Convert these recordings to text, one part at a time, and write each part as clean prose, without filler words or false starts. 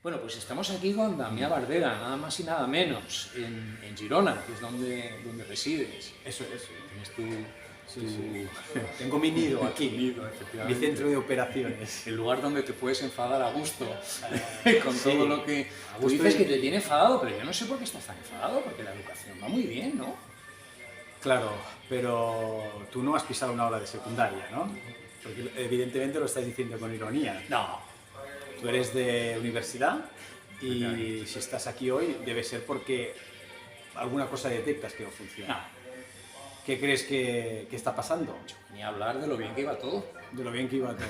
Bueno, pues estamos aquí con Damià Bardera, nada más y nada menos, en Girona, que es donde resides. Eso es. Tienes Sí, sí. Tengo mi nido aquí, nido, mi efectivamente. centro de operaciones. El lugar donde te puedes enfadar a gusto con Sí, todo lo que... a Tú gusto dices y- que te tiene enfadado, pero yo no sé por qué estás tan enfadado, porque la educación va muy bien, ¿no? Claro, pero tú no has pisado una aula de secundaria, ¿no? Porque evidentemente lo estás diciendo con ironía. No. Tú eres de universidad y Efectivamente. si estás aquí hoy debe ser porque alguna cosa detectas que no funciona. No, ¿Qué crees que está pasando? ni hablar de lo bien que iba todo. De lo bien que iba todo.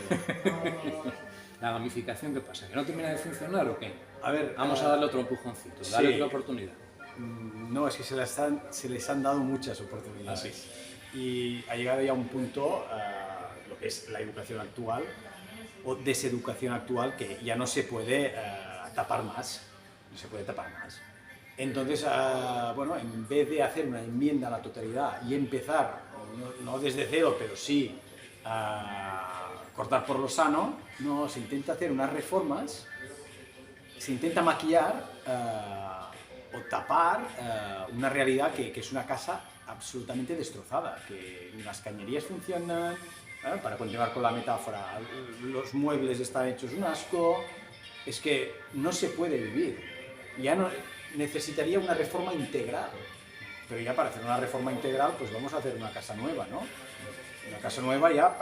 La gamificación, ¿qué pasa? ¿Que no termina de funcionar o qué? A ver, Vamos a darle otro empujoncito, darle sí. otra oportunidad. No, es que se les han dado muchas oportunidades. Así. Y ha llegado ya un punto, lo que es la educación actual, o deseducación actual, que ya no se puede tapar más. No se puede tapar más. Entonces, bueno, en vez de hacer una enmienda a la totalidad y empezar, no desde cero, pero sí a cortar por lo sano, no, se intenta hacer unas reformas, se intenta maquillar o tapar una realidad que es una casa absolutamente destrozada, que las cañerías funcionan, para continuar con la metáfora, los muebles están hechos un asco, es que no se puede vivir. Ya no necesitaría una reforma integral, pero ya para hacer una reforma integral pues vamos a hacer una casa nueva, ¿no? Una casa nueva ya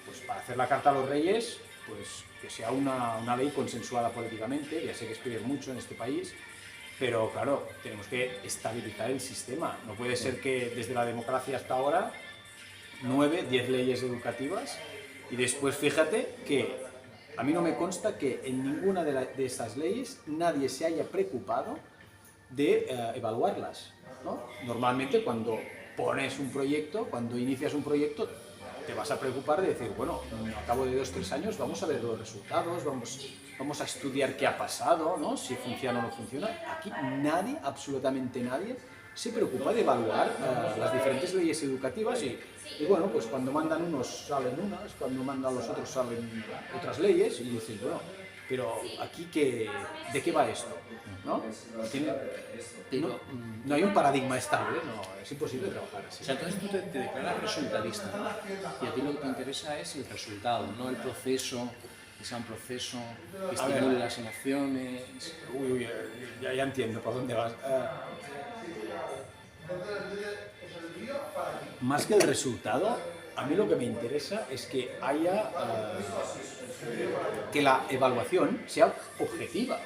pues, para hacer la carta a los reyes, pues que sea una ley consensuada políticamente, ya sé que es pedir mucho en este país, pero claro, tenemos que estabilizar el sistema. No puede ser que desde la democracia hasta ahora 9, 10 leyes educativas y después fíjate que a mí no me consta que en ninguna de estas leyes nadie se haya preocupado de evaluarlas, ¿no? Normalmente cuando pones un proyecto, cuando inicias un proyecto, te vas a preocupar de decir, bueno, a cabo de 2 o 3 años vamos a ver los resultados, vamos a estudiar qué ha pasado, ¿no? Si funciona o no funciona. Aquí nadie, absolutamente nadie, se preocupa de evaluar las diferentes leyes educativas y bueno, pues cuando mandan unos salen unas, cuando mandan los otros salen otras leyes y dices, bueno, pero aquí ¿de qué va esto? ¿No? No, no hay un paradigma estable, no, es imposible trabajar así. O sea, entonces tú te declaras resultadista, ¿no? Y a ti lo que te interesa es el resultado, no el proceso, que sea un proceso que estimule las emociones. Uy, ya entiendo por dónde vas. Más que el resultado, a mí lo que me interesa es que haya que la evaluación sea objetiva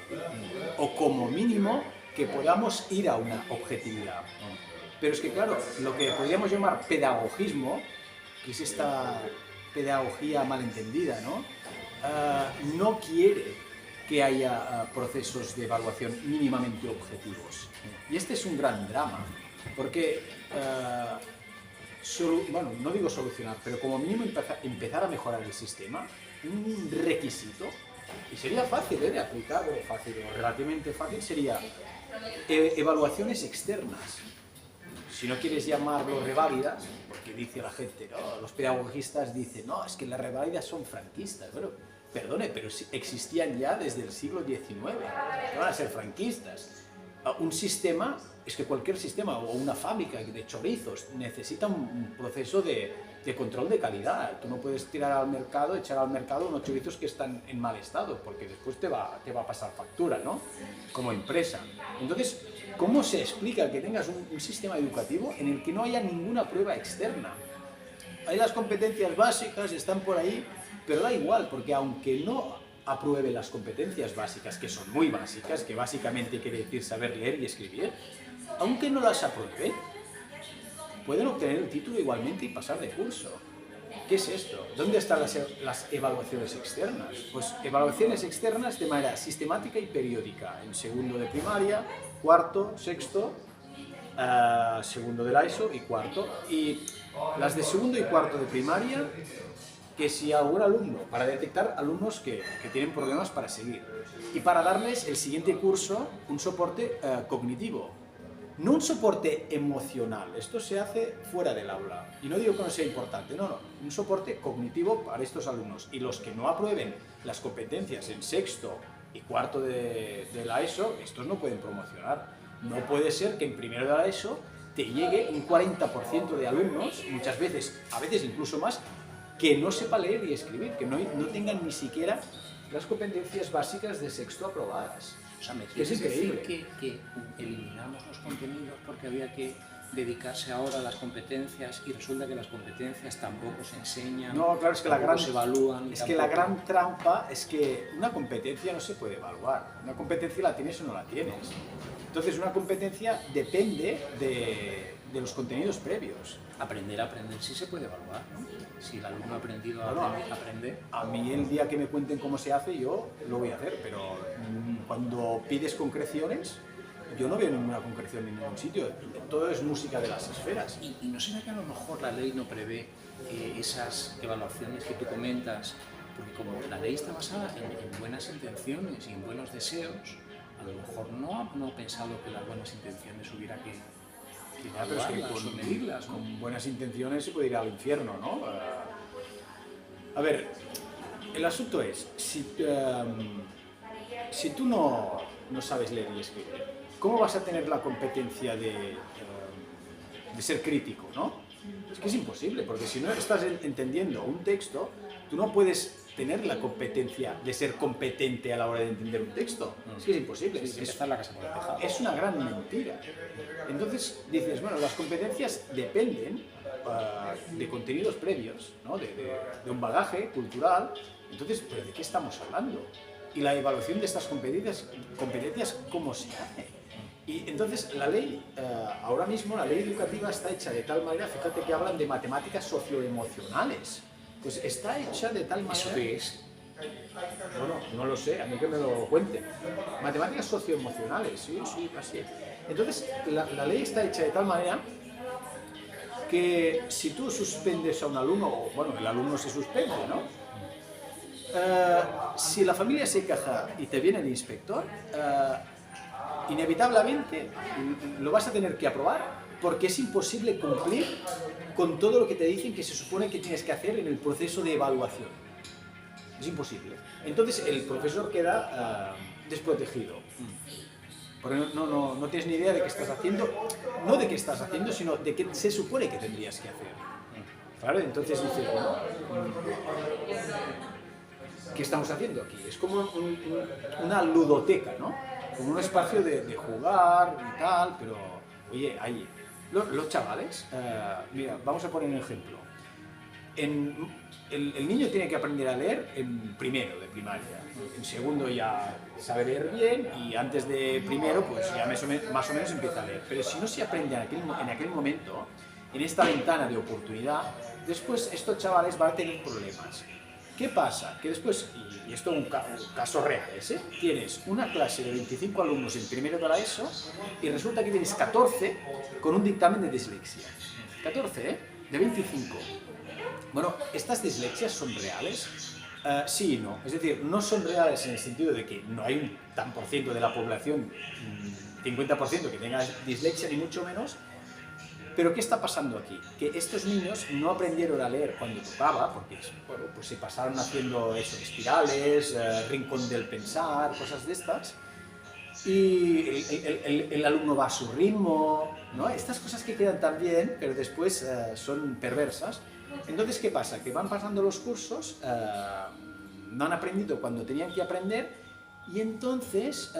o como mínimo que podamos ir a una objetividad. Pero es que claro, lo que podríamos llamar pedagogismo, que es esta pedagogía malentendida, ¿no? No quiere que haya procesos de evaluación mínimamente objetivos. Y este es un gran drama, porque bueno, no digo solucionar, pero como mínimo empezar a mejorar el sistema, un requisito, y sería fácil de aplicar, o fácil, o relativamente fácil, sería evaluaciones externas. Si no quieres llamarlo reválidas, porque dice la gente, ¿no? Los pedagogistas dicen, no, es que las reválidas son franquistas. Bueno, perdone, pero existían ya desde el siglo XIX, no van a ser franquistas. Un sistema, es que cualquier sistema o una fábrica de chorizos necesita un proceso de control de calidad. Tú no puedes echar al mercado unos chorizos que están en mal estado, porque después te va a pasar factura, ¿no? Como empresa. Entonces, ¿cómo se explica que tengas un sistema educativo en el que no haya ninguna prueba externa? Hay las competencias básicas, están por ahí, pero da igual, porque aunque no apruebe las competencias básicas, que son muy básicas, que básicamente quiere decir saber leer y escribir, aunque no las apruebe, pueden obtener el título igualmente y pasar de curso. ¿Qué es esto? ¿Dónde están las evaluaciones externas? Pues evaluaciones externas de manera sistemática y periódica, en segundo de primaria, cuarto, sexto, segundo de la ESO y cuarto. Y las de segundo y cuarto de primaria, que si algún alumno, para detectar alumnos que tienen problemas para seguir, y para darles el siguiente curso un soporte cognitivo. No un soporte emocional, esto se hace fuera del aula. Y no digo que no sea importante, no, un soporte cognitivo para estos alumnos. Y los que no aprueben las competencias en sexto y cuarto de la ESO, estos no pueden promocionar. No puede ser que en primero de la ESO te llegue un 40% de alumnos, muchas veces, a veces incluso más, que no sepa leer y escribir, que no tengan ni siquiera las competencias básicas de sexto aprobadas. O sea, me quieres decir que eliminamos los contenidos porque había que dedicarse ahora a las competencias y resulta que las competencias tampoco se enseñan, no, claro, es que se evalúan. Es que la gran trampa es que una competencia no se puede evaluar. Una competencia la tienes o no la tienes. Entonces, una competencia depende de los contenidos previos. Aprender sí se puede evaluar, ¿no? Si el alumno ha aprendido a aprender. A mí el día que me cuenten cómo se hace, yo lo voy a hacer, pero cuando pides concreciones, yo no veo ninguna concreción en ningún sitio. Todo es música de las esferas. ¿Y no será que a lo mejor la ley no prevé esas evaluaciones que tú comentas? Porque como la ley está basada en buenas intenciones y en buenos deseos, a lo mejor no ha pensado que las buenas intenciones hubiera que evaluarlas o medirlas, ¿no? Con buenas intenciones se puede ir al infierno, ¿no? A ver, el asunto es, si tú no sabes leer y escribir, ¿cómo vas a tener la competencia de ser crítico, ¿no? Es que es imposible, porque si no estás entendiendo un texto, tú no puedes tener la competencia de ser competente a la hora de entender un texto. Es que es imposible. Sí, empezar la casa por el tejado. Es una gran mentira. Entonces dices, bueno, las competencias dependen de contenidos previos, ¿no? de un bagaje cultural. Entonces, ¿pero de qué estamos hablando? Y la evaluación de estas competencias ¿cómo se hace? Y entonces la ley, ahora mismo la ley educativa está hecha de tal manera, fíjate que hablan de matemáticas socioemocionales. Pues está hecha de tal manera... ¿Eso qué es? Bueno, no lo sé, a mí que me lo cuenten. Matemáticas socioemocionales, sí, así. Entonces, la ley está hecha de tal manera que si tú suspendes a un alumno, o bueno, el alumno se suspende, ¿no? Si la familia se queja y te viene el inspector, inevitablemente lo vas a tener que aprobar porque es imposible cumplir con todo lo que te dicen que se supone que tienes que hacer en el proceso de evaluación. Es imposible. Entonces el profesor queda desprotegido. Porque no tienes ni idea de qué estás haciendo, no de qué estás haciendo, sino de qué se supone que tendrías que hacer. Claro, entonces dices, bueno, ¿qué estamos haciendo aquí? Es como una ludoteca, ¿no? Como un espacio de jugar y tal, pero, oye, ahí, los chavales, mira, vamos a poner un ejemplo. El niño tiene que aprender a leer en primero de primaria, en segundo ya sabe leer bien y antes de primero pues ya más o menos empieza a leer. Pero si no se aprende en aquel momento, en esta ventana de oportunidad, después estos chavales van a tener problemas. ¿Qué pasa? Que después, y esto es un caso real, tienes una clase de 25 alumnos en primero de la ESO y resulta que tienes 14 con un dictamen de dislexia. 14, de 25. Bueno, ¿estas dislexias son reales? Sí y no. Es decir, no son reales en el sentido de que no hay un tan por ciento de la población, 50% que tenga dislexia, ni mucho menos. Pero ¿qué está pasando aquí? Que estos niños no aprendieron a leer cuando tocaba, porque bueno, pues se pasaron haciendo eso, espirales, rincón del pensar, cosas de estas. Y el alumno va a su ritmo, ¿no? Estas cosas que quedan tan bien, pero después son perversas. Entonces, ¿qué pasa? Que van pasando los cursos, no han aprendido cuando tenían que aprender y entonces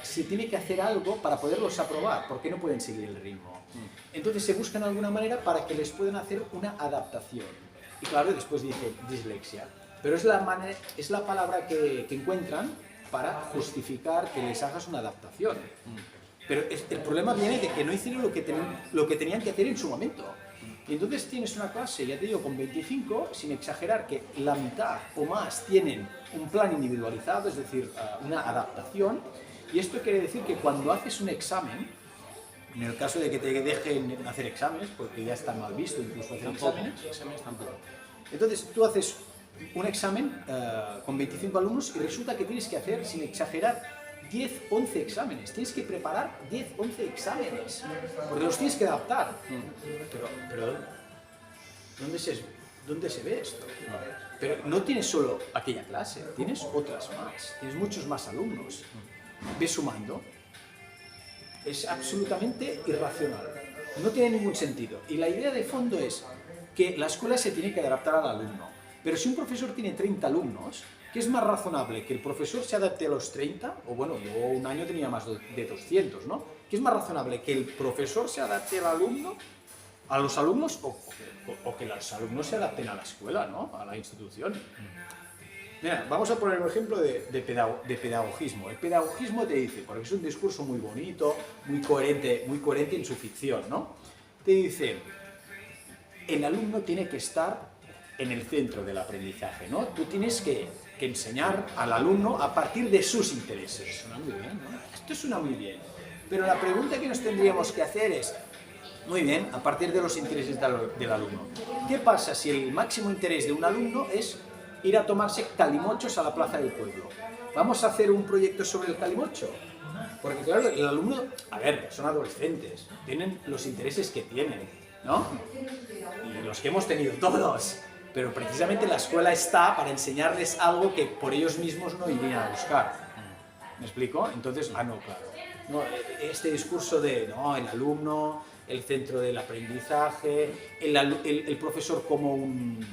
se tiene que hacer algo para poderlos aprobar, porque no pueden seguir el ritmo. Entonces se buscan alguna manera para que les puedan hacer una adaptación. Y claro, después dice dislexia. Pero es la palabra que encuentran para justificar que les hagas una adaptación. Pero el problema viene de que no hicieron lo que tenían que hacer en su momento. Y entonces tienes una clase, ya te digo, con 25, sin exagerar que la mitad o más tienen un plan individualizado, es decir, una adaptación. Y esto quiere decir que cuando haces un examen, en el caso de que te dejen hacer exámenes, porque ya está mal visto incluso hacer exámenes tampoco. Entonces tú haces un examen con 25 alumnos y resulta que tienes que hacer, sin exagerar, 10, 11 exámenes. Tienes que preparar 10, 11 exámenes, porque los tienes que adaptar. Pero ¿dónde se ¿dónde se ve esto? Pero no tienes solo aquella clase, tienes otras más, tienes muchos más alumnos. Ves sumando. Es absolutamente irracional, no tiene ningún sentido. Y la idea de fondo es que la escuela se tiene que adaptar al alumno. Pero si un profesor tiene 30 alumnos, ¿qué es más razonable? ¿Que el profesor se adapte a los 30? O bueno, yo un año tenía más de 200, ¿no? ¿Qué es más razonable? ¿Que el profesor se adapte al alumno, a los alumnos, o que los alumnos se adapten a la escuela, ¿no? A la institución? Mira, vamos a poner un ejemplo de pedagogismo. El pedagogismo te dice, porque es un discurso muy bonito, muy coherente en su ficción, ¿no? Te dice, el alumno tiene que estar en el centro del aprendizaje, ¿no? Tú tienes que enseñar al alumno a partir de sus intereses. Suena muy bien, ¿no? Esto suena muy bien, pero la pregunta que nos tendríamos que hacer es, muy bien, a partir de los intereses del alumno, ¿qué pasa si el máximo interés de un alumno es ir a tomarse calimochos a la plaza del pueblo? ¿Vamos a hacer un proyecto sobre el calimocho? Porque claro, el alumno, a ver, son adolescentes, tienen los intereses que tienen, ¿no? Y los que hemos tenido todos. Pero precisamente la escuela está para enseñarles algo que por ellos mismos no irían a buscar. ¿Me explico? Entonces, no, claro. No, este discurso de, no, el alumno, el centro del aprendizaje, el profesor como un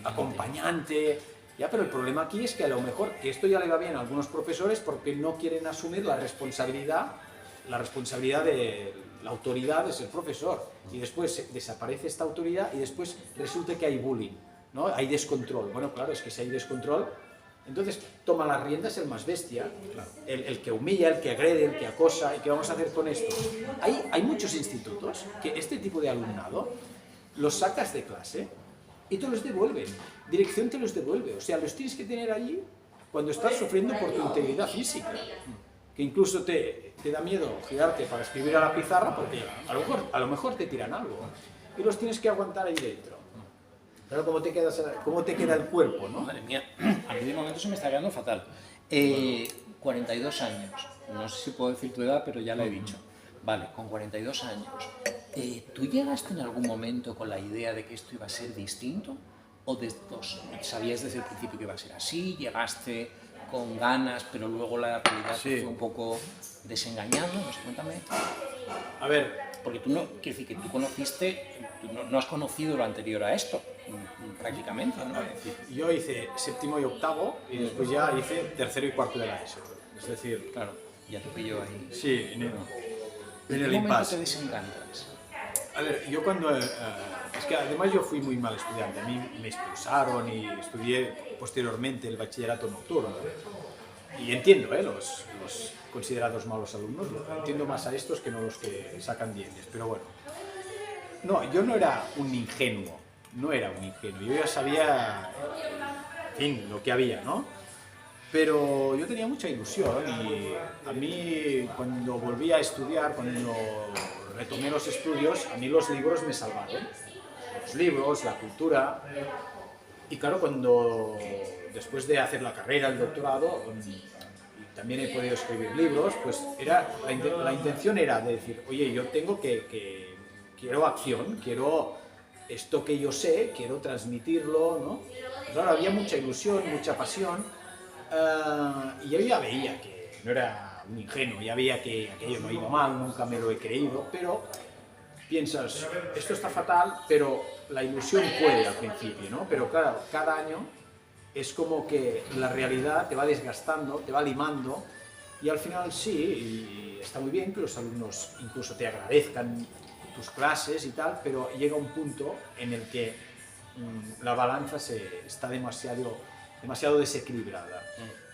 acompañante. Ya, pero el problema aquí es que a lo mejor, que esto ya le va bien a algunos profesores porque no quieren asumir la responsabilidad de la autoridad es el profesor. Y después desaparece esta autoridad y después resulta que hay bullying, ¿no? Hay descontrol. Bueno, claro, es que si hay descontrol, entonces toma las riendas el más bestia, claro. el que humilla, el que agrede, el que acosa. ¿Y qué vamos a hacer con esto? Hay muchos institutos que este tipo de alumnado los sacas de clase y te los devuelven. Dirección te los devuelve. O sea, los tienes que tener allí cuando estás sufriendo por tu integridad física. Que incluso te da miedo girarte para escribir a la pizarra porque a lo mejor te tiran algo. Y los tienes que aguantar ahí dentro. Pero ¿cómo te queda el cuerpo, no? Madre mía, a mí de momento se me está quedando fatal. 42 años. No sé si puedo decir tu edad, pero ya la he dicho. Vale, con 42 años. ¿Tú llegaste en algún momento con la idea de que esto iba a ser distinto? ¿O sabías desde el principio que iba a ser así? ¿Llegaste con ganas, pero luego la realidad fue un poco desengañando? No sé, cuéntame. A ver... Porque tú no, quiero decir que tú no has conocido lo anterior a esto, prácticamente, ¿no? Yo hice séptimo y octavo y después ya hice tercero y cuarto de la ESO. Es decir... Claro, ya te pilló ahí. Sí, en el ¿En qué momento impasse. te desencantas? A ver, yo cuando... es que además yo fui muy mal estudiante. A mí me expulsaron y estudié posteriormente el bachillerato nocturno. Y entiendo, los considerados malos alumnos, entiendo más a estos que no los que sacan 10, pero bueno. No, yo no era un ingenuo, yo ya sabía, en fin, lo que había, ¿no? Pero yo tenía mucha ilusión y a mí cuando volví a estudiar, cuando retomé los estudios, a mí los libros me salvaron. Los libros, la cultura. Y claro, cuando después de hacer la carrera, el doctorado, también he podido escribir libros, pues la intención era de decir, oye, yo quiero acción, quiero esto que yo sé, quiero transmitirlo, ¿no? Claro, había mucha ilusión, mucha pasión, y yo ya veía que no era un ingenuo, ya veía que aquello no iba mal, nunca me lo he creído, pero piensas, esto está fatal, pero la ilusión puede al principio, ¿no? Pero claro, cada año es como que la realidad te va desgastando, te va limando, y al final sí, y está muy bien que los alumnos incluso te agradezcan tus clases y tal, pero llega un punto en el que la balanza está demasiado desequilibrada.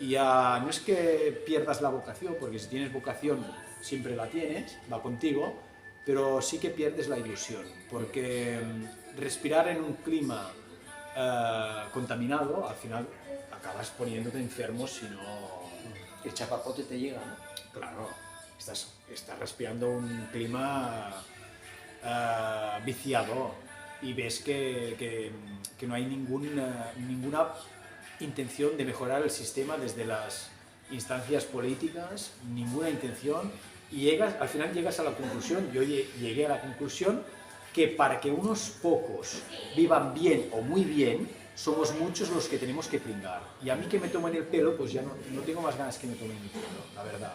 Y ya no es que pierdas la vocación, porque si tienes vocación siempre la tienes, va contigo, pero sí que pierdes la ilusión, porque respirar en un clima contaminado, al final acabas poniéndote enfermo si no... El chapapote te llega, ¿no? Claro, estás respirando un clima viciado y ves que no hay ninguna intención de mejorar el sistema desde las instancias políticas, ninguna intención, y al final llegas a la conclusión, yo llegué a la conclusión que para que unos pocos vivan bien o muy bien, somos muchos los que tenemos que pringar. Y a mí que me tomen el pelo, pues ya no tengo más ganas que me tomen el pelo, la verdad.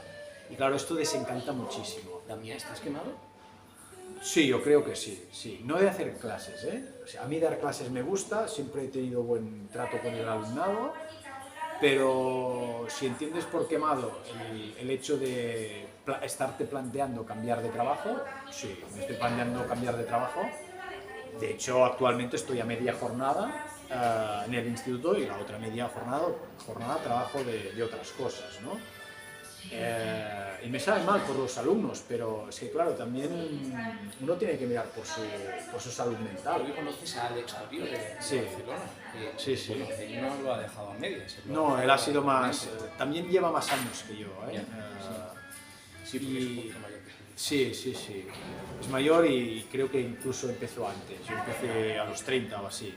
Y claro, esto desencanta muchísimo. ¿También estás quemado? Sí, yo creo que sí, sí. No de hacer clases, ¿eh? O sea, a mí dar clases me gusta, siempre he tenido buen trato con el alumnado, pero si entiendes por quemado el hecho de estarte planteando cambiar de trabajo, sí, me estoy planteando cambiar de trabajo. De hecho, actualmente estoy a media jornada en el instituto y la otra media jornada trabajo de otras cosas, ¿no? Y me sabe mal por los alumnos, pero es que claro, también uno tiene que mirar por su salud mental. ¿Tú conoces a Alex Torio de Barcelona? Sí, sí. Bueno, él no lo ha dejado a medias. No, él ha sido más... también lleva más años que yo, ¿eh? Sí, porque es un poquito mayor que tú. Sí, sí, sí. Es mayor y creo que incluso empezó antes. Yo empecé a los 30 o así.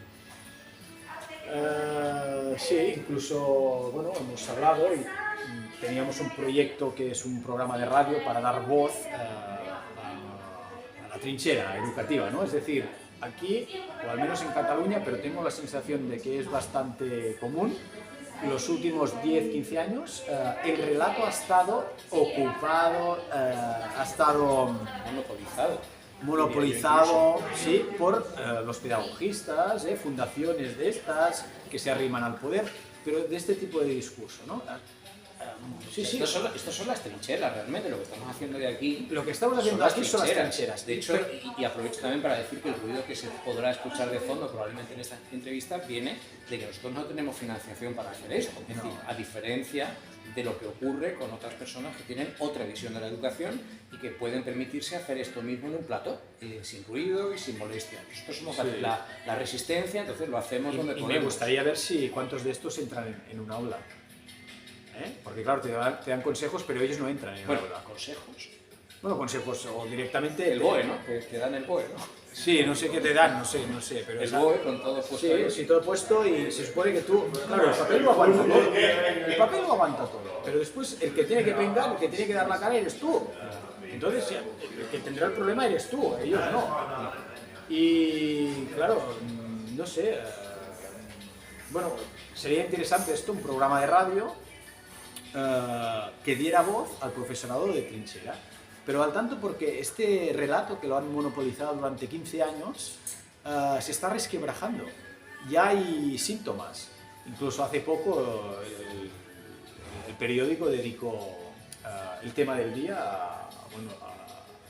Sí, incluso, bueno, hemos hablado y teníamos un proyecto que es un programa de radio para dar voz a la trinchera educativa, ¿no? Es decir, aquí, o al menos en Cataluña, pero tengo la sensación de que es bastante común, los últimos 10-15 años, el relato ha estado ocupado, ha estado monopolizado, sí, por los pedagogistas, fundaciones de estas que se arriman al poder, pero de este tipo de discurso, ¿no? Sí, sí. Estos son las trincheras, realmente, lo que estamos haciendo de aquí. Lo que estamos haciendo aquí son las trincheras. De hecho, y aprovecho también para decir que el ruido que se podrá escuchar de fondo probablemente en esta entrevista viene de que nosotros no tenemos financiación para hacer esto. Es decir, a diferencia de lo que ocurre con otras personas que tienen otra visión de la educación y que pueden permitirse hacer esto mismo en un plato, sin ruido y sin molestia. Nosotros somos la resistencia, entonces lo hacemos donde podemos. Y me gustaría ver si cuántos de estos entran en un aula. Porque claro, te dan consejos, pero ellos no entran en el aula. ¿Consejos? Bueno, consejos o directamente... El BOE, ¿no? Te dan el BOE, ¿no? Sí, no sé qué te dan, no sé, pero... El BOE con todo puesto. Sí, sí, todo puesto y se supone que tú... Claro, el papel lo aguanta todo. El papel lo aguanta todo. Pero después el que tiene que pringar, el que tiene que dar la cara eres tú. Entonces, el que tendrá el problema eres tú, ellos no. Y claro, no sé... Bueno, sería interesante esto, un programa de radio que diera voz al profesorado de trinchera. Pero al tanto porque este relato, que lo han monopolizado durante 15 años, se está resquebrajando. Ya hay síntomas. Incluso hace poco el periódico dedicó el tema del día a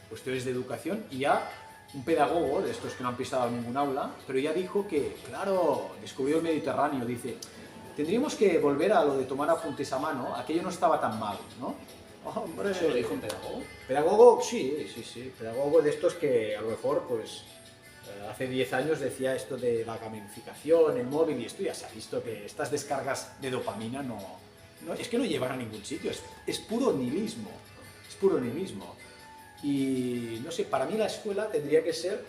cuestiones de educación y ya un pedagogo, de estos que no han pisado ningún aula, pero ya dijo que, claro, descubrió el Mediterráneo, dice, tendríamos que volver a lo de tomar apuntes a mano, aquello no estaba tan mal, ¿no? Hombre, ¿eso lo dijo un pedagogo? Pedagogo, sí, pedagogo de estos que a lo mejor, pues, hace 10 años decía esto de la gamificación, el móvil, y esto ya se ha visto que estas descargas de dopamina es que no llevan a ningún sitio, es puro nihilismo, es puro nihilismo. Y, no sé, para mí la escuela tendría que ser,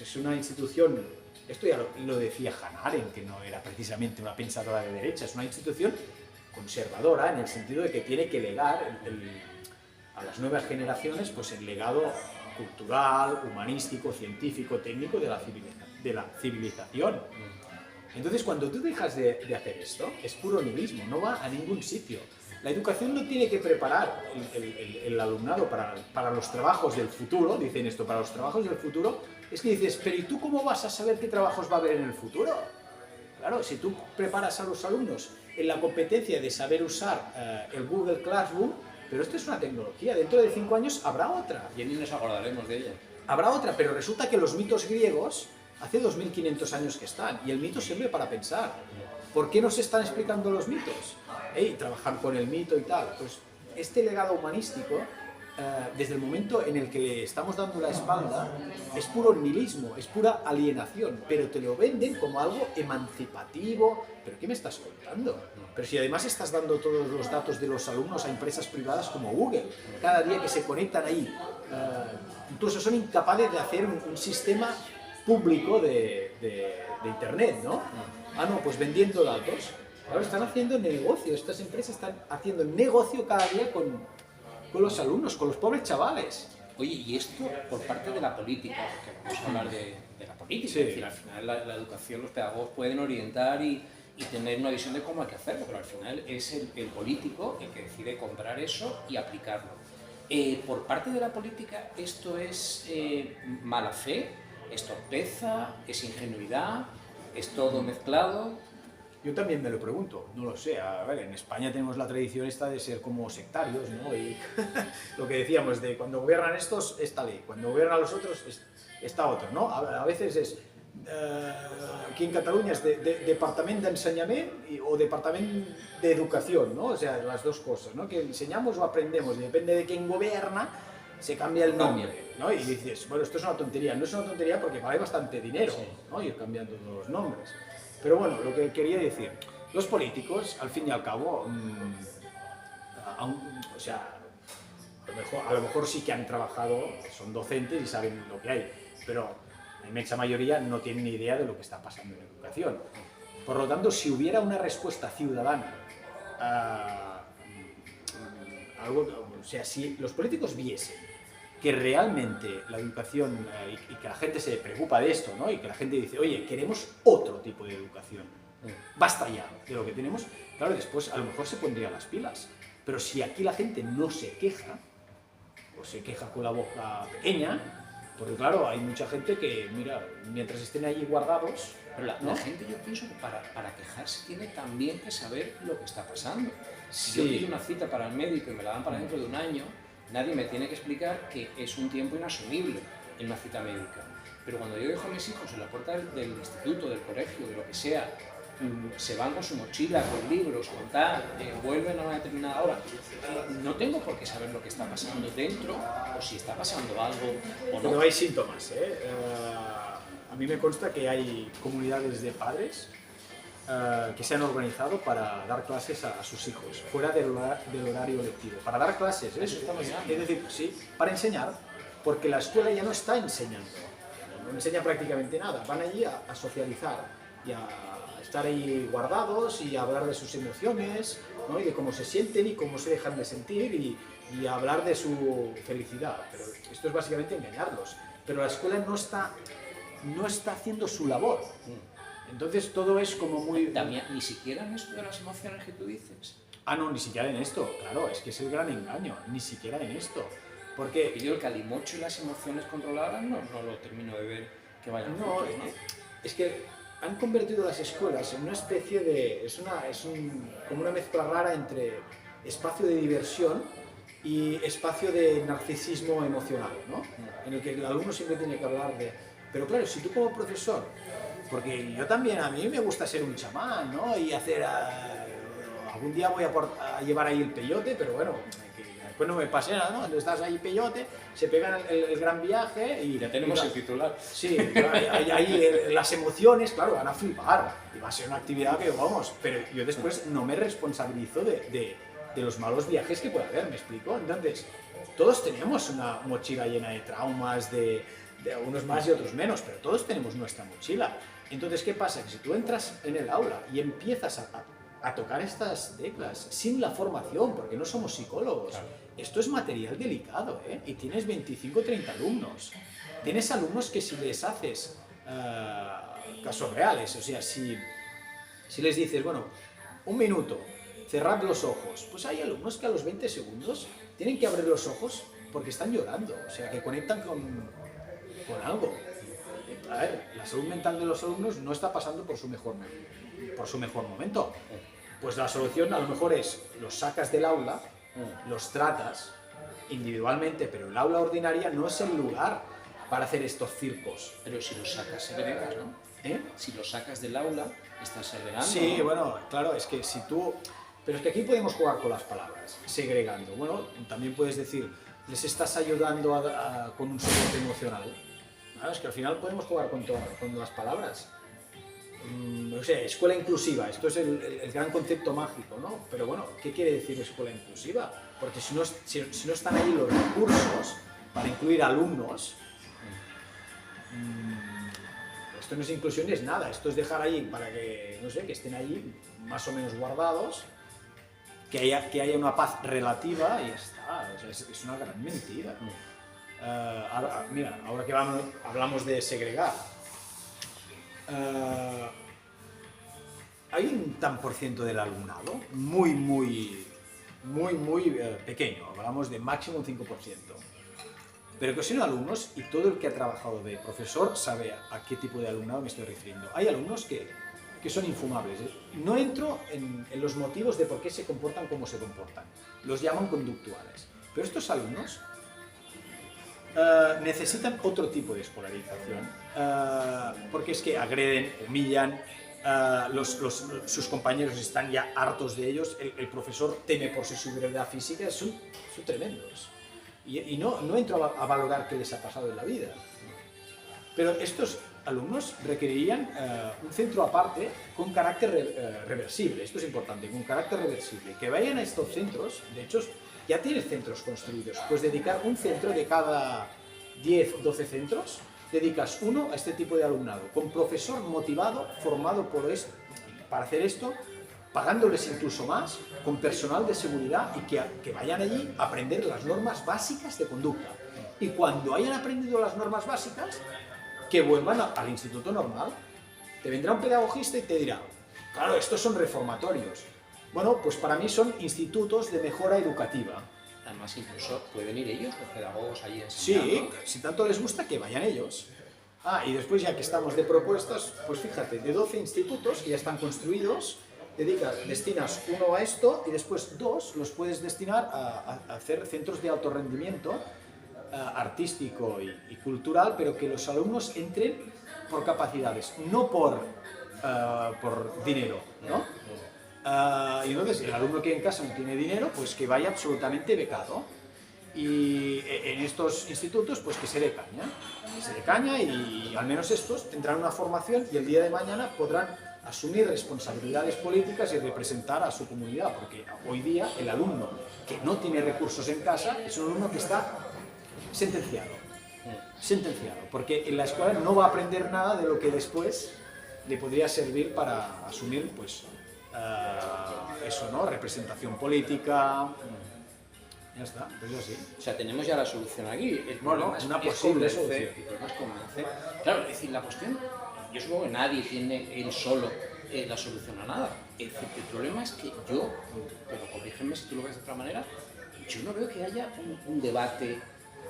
es una institución, esto ya lo decía Hannah Arendt, que no era precisamente una pensadora de derecha, es una institución conservadora en el sentido de que tiene que legar a las nuevas generaciones pues el legado cultural, humanístico, científico, técnico de la civilización. Entonces, cuando tú dejas de hacer esto, es puro nihilismo, no va a ningún sitio. La educación no tiene que preparar el alumnado para los trabajos del futuro, dicen esto, para los trabajos del futuro, es que dices, pero ¿y tú cómo vas a saber qué trabajos va a haber en el futuro? Claro, si tú preparas a los alumnos en la competencia de saber usar el Google Classroom, pero esto es una tecnología, dentro de 5 años habrá otra. Y ni nos acordaremos de ella. Habrá otra, pero resulta que los mitos griegos hace 2500 años que están, y el mito sirve para pensar. ¿Por qué nos están explicando los mitos? Trabajar con el mito y tal. Pues este legado humanístico, desde el momento en el que le estamos dando la espalda, es puro nihilismo, es pura alienación, pero te lo venden como algo emancipativo. ¿Pero qué me estás contando? Pero si además estás dando todos los datos de los alumnos a empresas privadas como Google, cada día que se conectan ahí, incluso son incapaces de hacer un sistema público de Internet, ¿no? No, pues vendiendo datos. Ahora están haciendo negocio, estas empresas están haciendo negocio cada día con los alumnos, con los pobres chavales. Oye, y esto por parte de la política, porque vamos a hablar de la política, Sí. es decir, al final la educación, los pedagogos pueden orientar y tener una visión de cómo hay que hacerlo, pero al final es el político el que decide comprar eso y aplicarlo. Por parte de la política, ¿esto es mala fe, es torpeza, es ingenuidad, es todo mezclado? Yo también me lo pregunto, no lo sé. A ver, en España tenemos la tradición esta de ser como sectarios, ¿no? Y lo que decíamos de cuando gobiernan estos, esta ley, cuando gobiernan los otros, esta otra, ¿no? A veces es, aquí en Cataluña es Departament d'Ensenyament o Departament de Educación, ¿no? O sea, las dos cosas, ¿no? Que enseñamos o aprendemos, y depende de quién gobierna, se cambia el nombre, ¿no? Y dices, bueno, esto es una tontería. No es una tontería porque vale bastante dinero, ¿no? Ir cambiando los nombres. Pero bueno, lo que quería decir, los políticos, al fin y al cabo, o sea, a lo mejor sí que han trabajado, son docentes y saben lo que hay, pero la inmensa mayoría no tienen ni idea de lo que está pasando en la educación. Por lo tanto, si hubiera una respuesta ciudadana, o sea, si los políticos viesen que realmente la educación y que la gente se preocupa de esto, ¿no? Y que la gente dice, oye, queremos otro tipo de educación, basta ya de lo que tenemos, claro, después a lo mejor se pondrían las pilas. Pero si aquí la gente no se queja, o se queja con la boca pequeña, porque claro, hay mucha gente que, mira, mientras estén allí guardados, Pero ¿no? la gente, yo pienso que para quejarse tiene también que saber lo que está pasando. Si Sí. yo pido una cita para el médico y me la dan para dentro de un año, nadie me tiene que explicar que es un tiempo inasumible en una cita médica. Pero cuando yo dejo a mis hijos en la puerta del instituto, del colegio, de lo que sea, se van con su mochila, con libros, con tal, vuelven a una determinada hora, no tengo por qué saber lo que está pasando dentro o si está pasando algo o no. Pero hay síntomas, ¿eh? A mí me consta que hay comunidades de padres que se han organizado para dar clases a sus hijos, fuera del horario lectivo. Para dar clases, ¿eh? Eso está muy bien. Es decir, sí, para enseñar, porque la escuela ya no está enseñando, no enseña prácticamente nada. Van allí a socializar y a estar ahí guardados y a hablar de sus emociones, ¿no? Y de cómo se sienten y cómo se dejan de sentir y a hablar de su felicidad. Pero esto es básicamente engañarlos. Pero la escuela no está haciendo su labor. Entonces todo es como muy... También, ni siquiera en esto de las emociones que tú dices. Ah, no, ni siquiera en esto, claro, es que es el gran engaño, ni siquiera en esto. Porque... Y yo el calimocho y las emociones controladas no lo termino de ver que vayan No, juntos, ¿no? es que han convertido las escuelas en una especie de... como una mezcla rara entre espacio de diversión y espacio de narcisismo emocional, ¿no? En el que el alumno siempre tiene que hablar de... Pero claro, si tú como profesor, porque yo también, a mí me gusta ser un chamán, ¿no? Y hacer... algún día voy a llevar ahí el peyote, pero bueno, que después no me pase nada, ¿no? Entonces estás ahí peyote, se pegan el gran viaje y... Ya tenemos el titular. Sí, ahí las emociones, claro, van a flipar y va a ser una actividad que, vamos, pero yo después no me responsabilizo de los malos viajes que puede haber, ¿me explico? Entonces, todos tenemos una mochila llena de traumas, de unos más y otros menos, pero todos tenemos nuestra mochila. Entonces, ¿qué pasa? Que si tú entras en el aula y empiezas a tocar estas teclas sin la formación, porque no somos psicólogos, claro, esto es material delicado, ¿eh? Y tienes 25 o 30 alumnos. Tienes alumnos que si les haces casos reales, o sea, si les dices, bueno, un minuto, cerrad los ojos, pues hay alumnos que a los 20 segundos tienen que abrir los ojos porque están llorando, o sea, que conectan con algo. A ver, la salud mental de los alumnos no está pasando por su mejor momento. Pues la solución a lo mejor es, los sacas del aula, los tratas individualmente, pero el aula ordinaria no es el lugar para hacer estos circos. Pero si los sacas, segregas, ¿no? ¿Eh? Si los sacas del aula, estás segregando. Sí, ¿no? bueno, claro, es que si tú... Pero es que aquí podemos jugar con las palabras, segregando. Bueno, también puedes decir, les estás ayudando con un soporte emocional. Claro, es que al final podemos jugar con las palabras. No sé, escuela inclusiva, esto es el gran concepto mágico, ¿no? Pero bueno, ¿qué quiere decir escuela inclusiva? Porque si no están ahí los recursos para incluir alumnos, esto no es inclusión ni es nada, esto es dejar ahí para que, no sé, que estén ahí más o menos guardados, que haya una paz relativa y ya está, o sea, es una gran mentira. Mira, ahora que hablamos de segregar, hay un tan por ciento del alumnado muy pequeño, hablamos de máximo un 5%, pero que son alumnos, y todo el que ha trabajado de profesor sabe a qué tipo de alumnado me estoy refiriendo. Hay alumnos que son infumables. No entro en los motivos de por qué se comportan como se comportan, los llaman conductuales, pero estos alumnos necesitan otro tipo de escolarización, porque es que agreden, humillan, sus compañeros están ya hartos de ellos, el profesor teme por su seguridad física, son tremendos. Y no entro a valorar qué les ha pasado en la vida. Pero estos alumnos requerirían un centro aparte con carácter reversible, esto es importante, con carácter reversible, que vayan a estos centros. De hecho ya tienes centros construidos, pues dedicar un centro de cada 10, 12 centros, dedicas uno a este tipo de alumnado, con profesor motivado, formado para hacer esto, pagándoles incluso más, con personal de seguridad, y que vayan allí a aprender las normas básicas de conducta. Y cuando hayan aprendido las normas básicas, que vuelvan al instituto normal. Te vendrá un pedagogista y te dirá, claro, estos son reformatorios. Bueno, pues para mí son institutos de mejora educativa. Además, incluso pueden ir ellos, los pedagogos, allí enseñando. Sí, si tanto les gusta, que vayan ellos. Y después, ya que estamos de propuestas, pues fíjate, de 12 institutos que ya están construidos, destinas uno a esto y después 2 los puedes destinar a hacer centros de alto rendimiento artístico y cultural, pero que los alumnos entren por capacidades, no por dinero, ¿no? Y entonces el alumno que en casa no tiene dinero, pues que vaya absolutamente becado. Y en estos institutos, pues que se dé caña, y al menos estos tendrán una formación y el día de mañana podrán asumir responsabilidades políticas y representar a su comunidad, porque hoy día el alumno que no tiene recursos en casa es un alumno que está sentenciado, porque en la escuela no va a aprender nada de lo que después le podría servir para asumir, pues, eso, ¿no? Representación política. Ya está, pues así. O sea, tenemos ya la solución aquí. El problema es una posible solución. Claro, es decir, la cuestión, yo supongo que nadie tiene él solo la solución a nada. El problema es que yo, pero corrígeme si tú lo ves de otra manera, yo no veo que haya un debate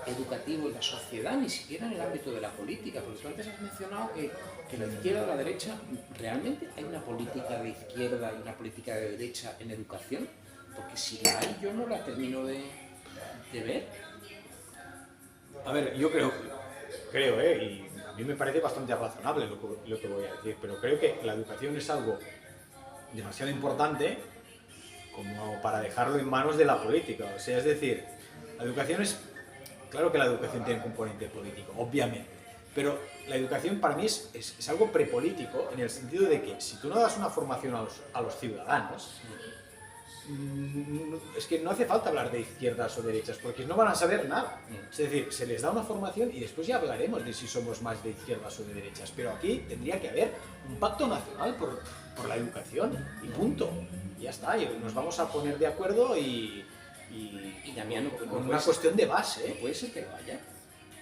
educativo en la sociedad, ni siquiera en el ámbito de la política, porque tú antes has mencionado que la izquierda o la derecha, ¿realmente hay una política de izquierda y una política de derecha en educación? Porque si la hay, yo no la termino de ver. A ver, yo creo, y a mí me parece bastante razonable lo que voy a decir, pero creo que la educación es algo demasiado importante como para dejarlo en manos de la política. O sea, es decir, la educación claro que la educación tiene un componente político, obviamente, pero la educación para mí es algo prepolítico, en el sentido de que si tú no das una formación a los ciudadanos, es que no hace falta hablar de izquierdas o derechas, porque no van a saber nada. Es decir, se les da una formación y después ya hablaremos de si somos más de izquierdas o de derechas, pero aquí tendría que haber un pacto nacional por la educación, y punto. Y ya está, y nos vamos a poner de acuerdo y Damián, con una cuestión de base. No puede ser que lo haya.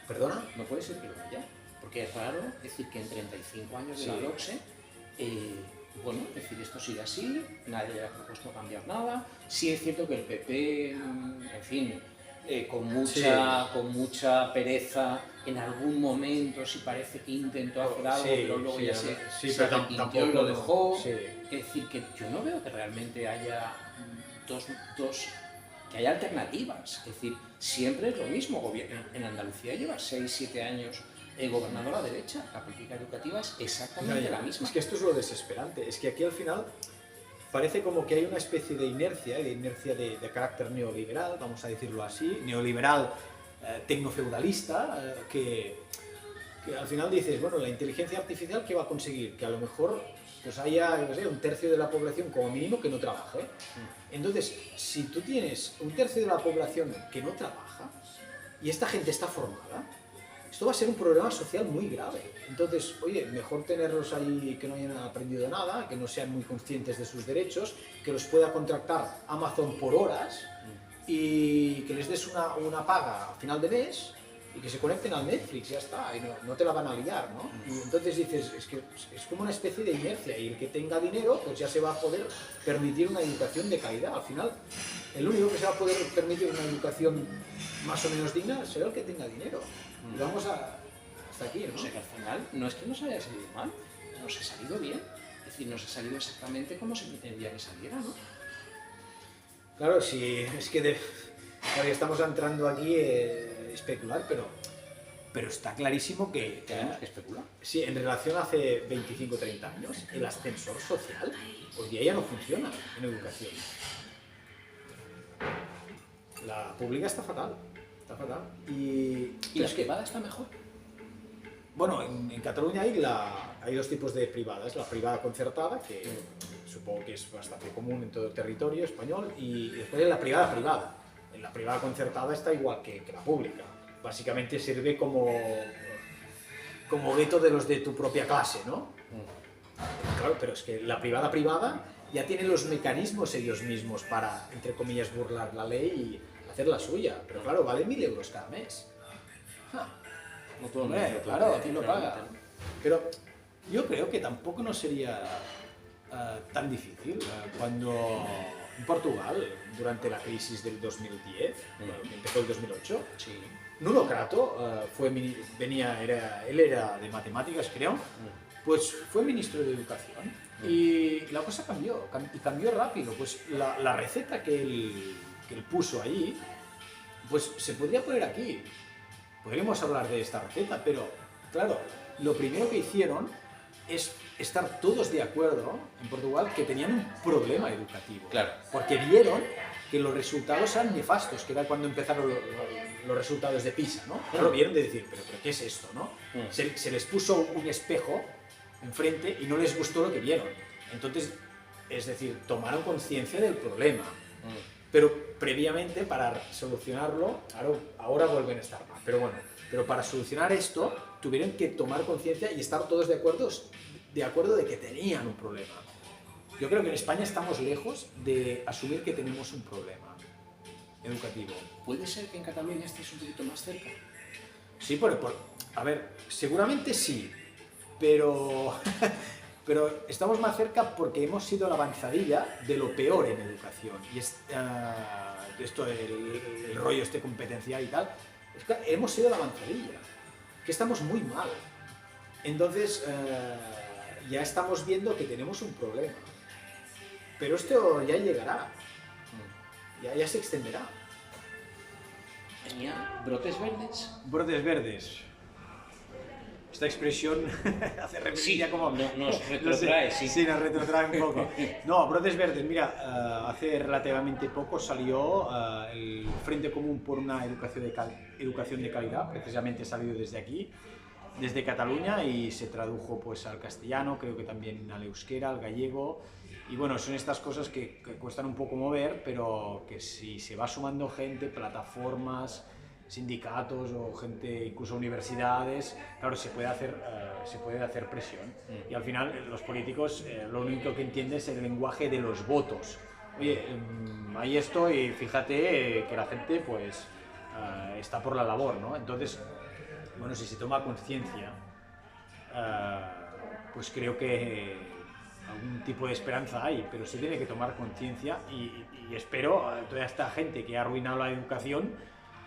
¿Perdona? No puede ser que lo haya, porque es raro decir que en 35 años de la LOCSE, bueno, es decir, esto sigue así, nadie ha propuesto cambiar nada. Sí es cierto que el PP, en fin, con mucha pereza, en algún momento sí parece que intentó hacer algo, pero luego ya se arrepintió y lo dejó. Sí. Es decir, que yo no veo que realmente haya que haya alternativas. Es decir, siempre es lo mismo. En Andalucía lleva 6-7 años gobernando la derecha. La política educativa es exactamente la misma. Es que esto es lo desesperante. Es que aquí al final parece como que hay una especie de inercia de carácter neoliberal, vamos a decirlo así, neoliberal tecnofeudalista, que al final dices, bueno, la inteligencia artificial, ¿qué va a conseguir? Que a lo mejor pues haya, no sé, un tercio de la población como mínimo que no trabaje. Entonces, si tú tienes un tercio de la población que no trabaja y esta gente está formada, esto va a ser un problema social muy grave. Entonces, oye, mejor tenerlos ahí que no hayan aprendido nada, que no sean muy conscientes de sus derechos, que los pueda contractar Amazon por horas y que les des una paga a final de mes y que se conecten al Netflix, ya está, y no te la van a liar, ¿no? Y entonces dices, es que es como una especie de inercia, y el que tenga dinero, pues ya se va a poder permitir una educación de calidad. Al final, el único que se va a poder permitir una educación más o menos digna será el que tenga dinero. Y vamos hasta aquí, ¿no? O sea que al final no es que nos haya salido mal, nos ha salido bien. Es decir, nos ha salido exactamente como se pretendía que saliera, ¿no? Claro, sí, es que claro, estamos entrando aquí a especular, pero está clarísimo que Tenemos que especular. sí, en relación a hace 25 o 30 años, el ascensor social hoy día ya no funciona en educación. La pública está fatal, está fatal. ¿Y la privada está mejor? Bueno, en Cataluña hay dos tipos de privadas. La privada concertada, que supongo que es bastante común en todo el territorio español, y después la privada privada. En la privada concertada está igual que la pública. Básicamente sirve como gueto de los de tu propia clase, ¿no? Claro, pero es que la privada privada ya tiene los mecanismos ellos mismos para, entre comillas, burlar la ley y hacer la suya. Pero claro, vale 1.000 euros cada mes. No todo el Hombre, mundo, claro, ¿quién lo realmente, paga? ¿no? Pero yo creo que tampoco no sería tan difícil cuando en Portugal, durante la crisis del 2010, que empezó el 2008, Sí. Nuno Crato él era de matemáticas, creo, pues fue ministro de Educación y la cosa cambió, y cambió rápido. Pues la receta que él puso allí, pues se podría poner aquí. Podríamos hablar de esta receta, pero claro, lo primero que hicieron es estar todos de acuerdo en Portugal que tenían un problema educativo. Claro. Porque vieron que los resultados eran nefastos, que era cuando empezaron los resultados de PISA, ¿no? Claro, vieron de decir, pero ¿qué es esto, no? Se les puso un espejo enfrente y no les gustó lo que vieron. Entonces, es decir, tomaron conciencia del problema. Pero previamente, para solucionarlo, ahora vuelven a estar mal, pero bueno, pero para solucionar esto, tuvieron que tomar conciencia y estar todos de acuerdo de que tenían un problema. Yo creo que en España estamos lejos de asumir que tenemos un problema educativo. ¿Puede ser que en Cataluña estés un poquito más cerca? Sí, a ver, seguramente sí, pero pero estamos más cerca porque hemos sido la avanzadilla de lo peor en educación. Y esto, el rollo competencial y tal, es que hemos sido la avanzadilla, que estamos muy mal. Entonces, ya estamos viendo que tenemos un problema. Pero esto ya llegará, ya se extenderá. Tenía brotes verdes. Brotes verdes. Esta expresión hace referencia como... nos retrotrae, sí. Sí, nos retrotrae un poco. No, brotes verdes, mira, hace relativamente poco salió el Frente Común por una educación de calidad, precisamente salido desde aquí, desde Cataluña, y se tradujo pues al castellano, creo que también al euskera, al gallego, y bueno, son estas cosas que cuestan un poco mover, pero que si se va sumando gente, plataformas, sindicatos o gente, incluso universidades, claro, se puede hacer presión. Y al final los políticos lo único que entienden es el lenguaje de los votos. Oye, hay esto y fíjate que la gente pues está por la labor, ¿no? Entonces, bueno, si se toma conciencia, pues creo que algún tipo de esperanza hay, pero se tiene que tomar conciencia y espero a toda esta gente que ha arruinado la educación,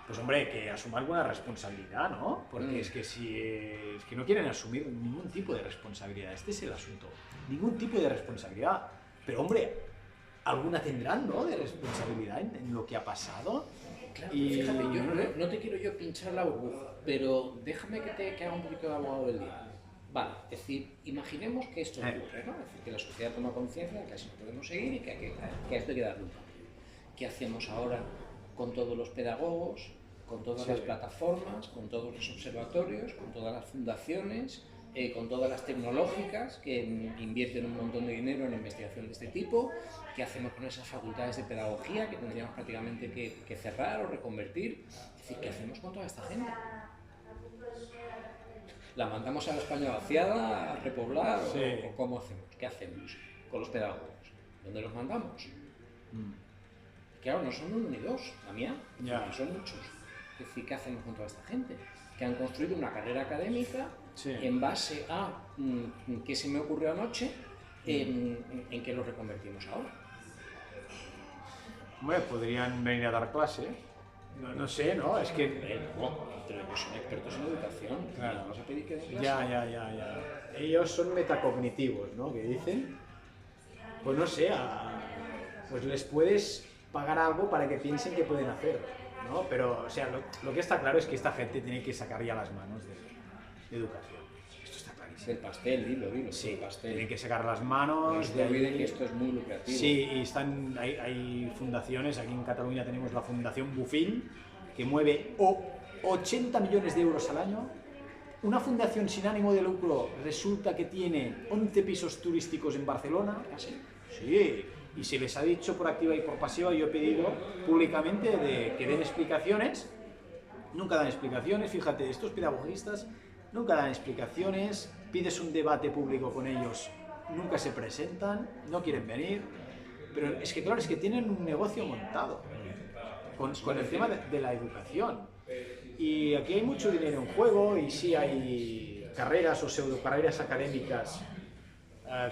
pues hombre, que asuma alguna responsabilidad, ¿no? Porque es que es que no quieren asumir ningún tipo de responsabilidad, este es el asunto, ningún tipo de responsabilidad, pero hombre, alguna tendrán, ¿no?, de responsabilidad en lo que ha pasado. Claro, y fíjate, yo no te quiero yo pinchar la burbuja, pero déjame que haga un poquito de abogado del diablo. Vale, es decir, imaginemos que esto ocurre, ¿no? Es decir, que la sociedad toma conciencia de que así no podemos seguir y que a esto hay que darle un cambio. ¿Qué hacemos ahora con todos los pedagogos, con todas las plataformas, con todos los observatorios, con todas las fundaciones, con todas las tecnológicas que invierten un montón de dinero en investigación de este tipo? ¿Qué hacemos con esas facultades de pedagogía que tendríamos prácticamente que cerrar o reconvertir? Es decir, ¿qué hacemos con toda esta gente? ¿La mandamos a la España vaciada, a repoblar? Sí. ¿O cómo hacemos? ¿Qué hacemos con los pedagogos? ¿Dónde los mandamos? Claro, no son uno ni dos, la mía, son muchos. Es decir, ¿qué hacemos con toda esta gente? Que han construido una carrera académica Sí. en base a qué se me ocurrió anoche, en qué lo reconvertimos ahora. Bueno, podrían venir a dar clase. No sé, ¿no? Es que... Pero ellos son expertos en educación. Claro. Vamos a pedir que den clase. Ya. Ellos son metacognitivos, ¿no? Que dicen, pues no sé, pues les puedes pagar algo para que piensen que pueden hacer, ¿no? Pero, o sea, lo que está claro es que esta gente tiene que sacar ya las manos de educación. Esto está clarísimo. Del pastel, dilo. Sí, del pastel. tienen que sacar las manos. No se olviden que esto es muy lucrativo. Sí, y hay fundaciones, aquí en Cataluña tenemos la Fundación Bofill, que mueve 80 millones de euros al año. Una fundación sin ánimo de lucro resulta que tiene 11 pisos turísticos en Barcelona. ¿Ah, sí? Sí, y se les ha dicho por activa y por pasiva, yo he pedido públicamente que den explicaciones. Nunca dan explicaciones, fíjate, estos pedagogistas nunca dan explicaciones, pides un debate público con ellos, nunca se presentan, no quieren venir, pero es que claro, es que tienen un negocio montado con el tema de la educación. Y aquí hay mucho dinero en juego y sí hay carreras o pseudocarreras académicas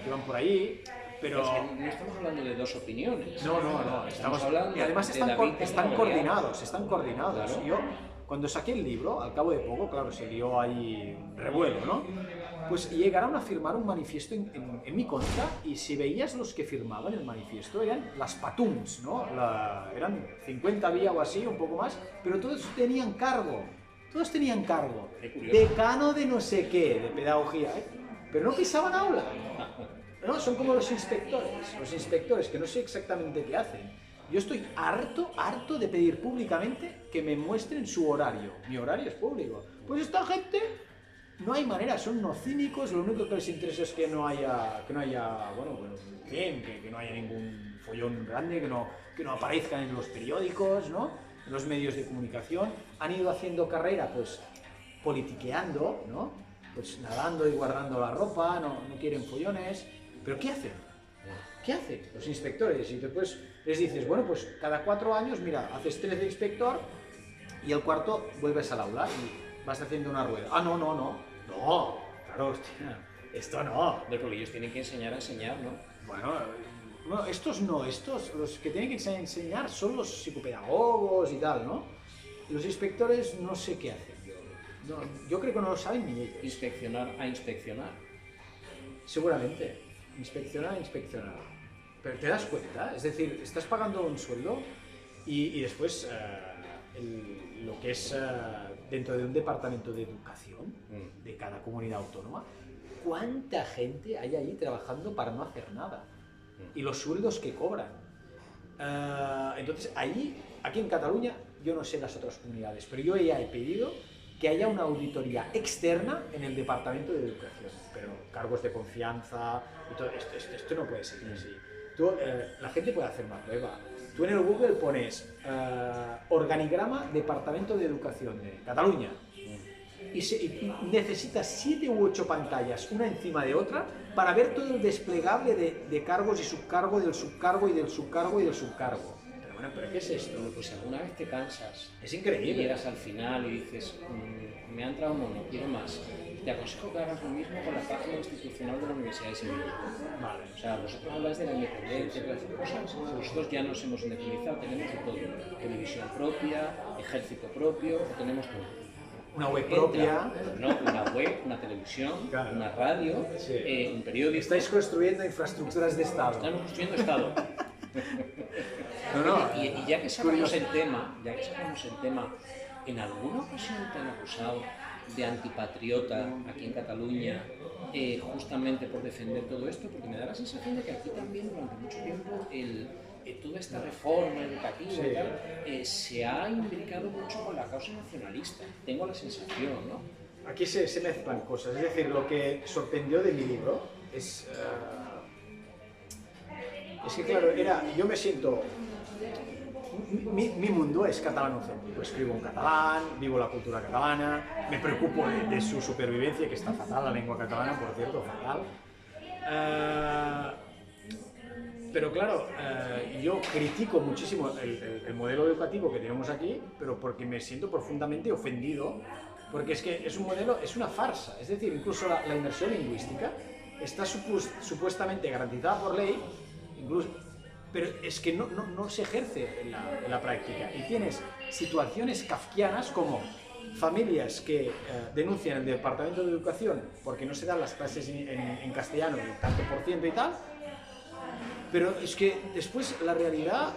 que van por ahí, pero... Es que no estamos hablando de dos opiniones. No, Estamos hablando y además de están David coordinados, Claro. Yo, cuando saqué el libro, al cabo de poco, claro, se dio ahí un revuelo, ¿no? Pues llegaron a firmar un manifiesto en mi contra, y si veías los que firmaban el manifiesto, eran las patums, ¿no? Eran 50 había o así, un poco más, pero todos tenían cargo. Decano de no sé qué, de pedagogía, ¿eh? Pero no pisaban aula. No, son como los inspectores que no sé exactamente qué hacen. Yo estoy harto de pedir públicamente que me muestren su horario. Mi horario es público. Pues esta gente, no hay manera, son unos cínicos, lo único que les interesa es que no haya que no haya ningún follón grande, que no aparezcan en los periódicos, ¿no? En los medios de comunicación. Han ido haciendo carrera, pues, politiqueando, ¿no? Pues nadando y guardando la ropa, no quieren follones. ¿Pero qué hacen? ¿Qué hacen los inspectores? Y después les dices, bueno, pues cada 4 años, mira, haces 3 de inspector y el cuarto vuelves al aula y vas haciendo una rueda. Ah, no. No, claro, hostia, esto no. Porque ellos tienen que enseñar a enseñar, ¿no? Bueno, estos los que tienen que enseñar son los psicopedagogos y tal, ¿no? Los inspectores no sé qué hacen. Yo creo que no lo saben ni ellos. Inspeccionar a inspeccionar. Seguramente. Inspeccionar. Pero te das cuenta, es decir, estás pagando un sueldo y después lo que es dentro de un departamento de educación de cada comunidad autónoma, ¿cuánta gente hay ahí trabajando para no hacer nada? Y los sueldos que cobran. Entonces, aquí en Cataluña, yo no sé las otras comunidades, pero yo ya he pedido que haya una auditoría externa en el Departamento de Educación, pero cargos de confianza y todo esto no puede ser así. La gente puede hacer una prueba. Tú en el Google pones organigrama Departamento de Educación de Cataluña y necesitas 7 u 8 pantallas, una encima de otra, para ver todo el desplegable de cargos y subcargo, del subcargo y del subcargo y del subcargo. ¿Pero qué es esto? Pues si alguna vez te cansas, es increíble. Y llegas al final y dices, me ha entrado uno, no quiero más, te aconsejo que hagas lo mismo con la página institucional de la Universidad de Sevilla. Vale. O sea, vosotros habláis de la independencia y todas esas cosas. Nosotros ya nos hemos independizado, tenemos de todo. Televisión propia, ejército propio, tenemos todo. Una web propia. No, una web, una televisión, claro. Una radio, un periódico. Estáis construyendo infraestructuras de Estado. Estamos construyendo Estado. Y ya que sacamos el tema, ¿en alguna ocasión te han acusado de antipatriota aquí en Cataluña justamente por defender todo esto? Porque me da la sensación de que aquí también durante mucho tiempo toda esta reforma educativa y tal, se ha imbricado mucho con la causa nacionalista. Tengo la sensación, ¿no? Aquí se mezclan cosas, es decir, lo que sorprendió de mi libro es que claro, yo me siento... Mi mundo es catalanocéntrico, escribo en catalán, vivo la cultura catalana, me preocupo de su supervivencia, que está fatal la lengua catalana, por cierto, fatal. Pero claro, yo critico muchísimo el modelo educativo que tenemos aquí, pero porque me siento profundamente ofendido, porque es que es un modelo, es una farsa. Es decir, incluso la inmersión lingüística está supuestamente garantizada por ley, incluso, pero es que no se ejerce en la práctica. Y tienes situaciones kafkianas como familias que denuncian el Departamento de Educación porque no se dan las clases en castellano el tanto por ciento y tal, pero es que después la realidad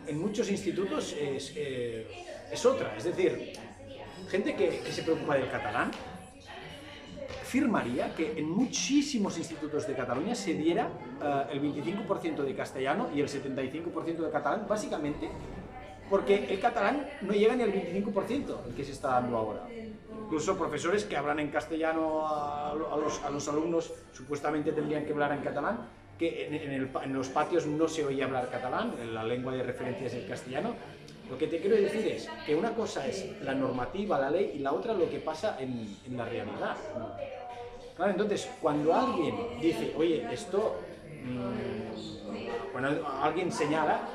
en muchos institutos es otra. Es decir, gente que se preocupa del catalán afirmaría que en muchísimos institutos de Cataluña se diera el 25% de castellano y el 75% de catalán, básicamente porque el catalán no llega ni al 25%, el que se está dando ahora. Incluso profesores que hablan en castellano a los alumnos supuestamente tendrían que hablar en catalán, que en los patios no se oye hablar catalán, la lengua de referencia es el castellano. Lo que te quiero decir es que una cosa es la normativa, la ley, y la otra lo que pasa en la realidad. Claro, entonces, cuando alguien dice, oye, esto, cuando alguien señala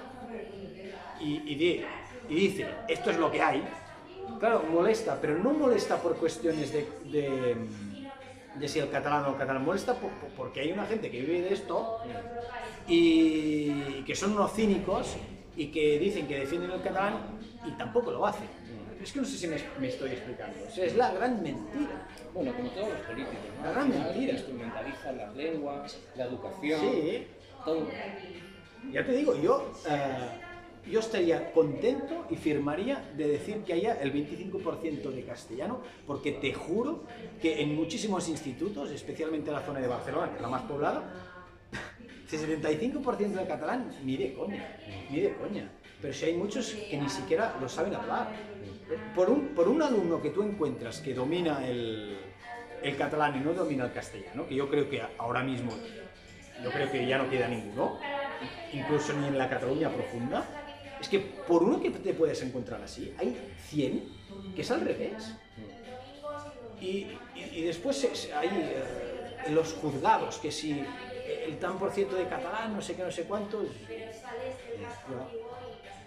y dice, esto es lo que hay, claro, molesta, pero no molesta por cuestiones de si el catalán o el catalán, molesta porque hay una gente que vive de esto y que son unos cínicos y que dicen que defienden el catalán y tampoco lo hacen. Es que no sé si me estoy explicando. O sea, es la gran mentira. Bueno, como todos los políticos, ¿no? La gran mentira. Instrumentalizan las lenguas, la educación, Sí. todo. Ya te digo, yo estaría contento y firmaría de decir que haya el 25% de castellano, porque te juro que en muchísimos institutos, especialmente en la zona de Barcelona, que es la más poblada, el 75% de catalán ni de coña, ni de coña. Pero si hay muchos que ni siquiera lo saben hablar. Por un alumno que tú encuentras que domina el catalán y no domina el castellano, que yo creo que ahora mismo, yo creo que ya no queda ninguno, incluso ni en la Cataluña profunda, es que por uno que te puedes encontrar así, hay 100 que es al revés. Y después hay en los juzgados, que si el tan por ciento de catalán, no sé qué, no sé cuántos.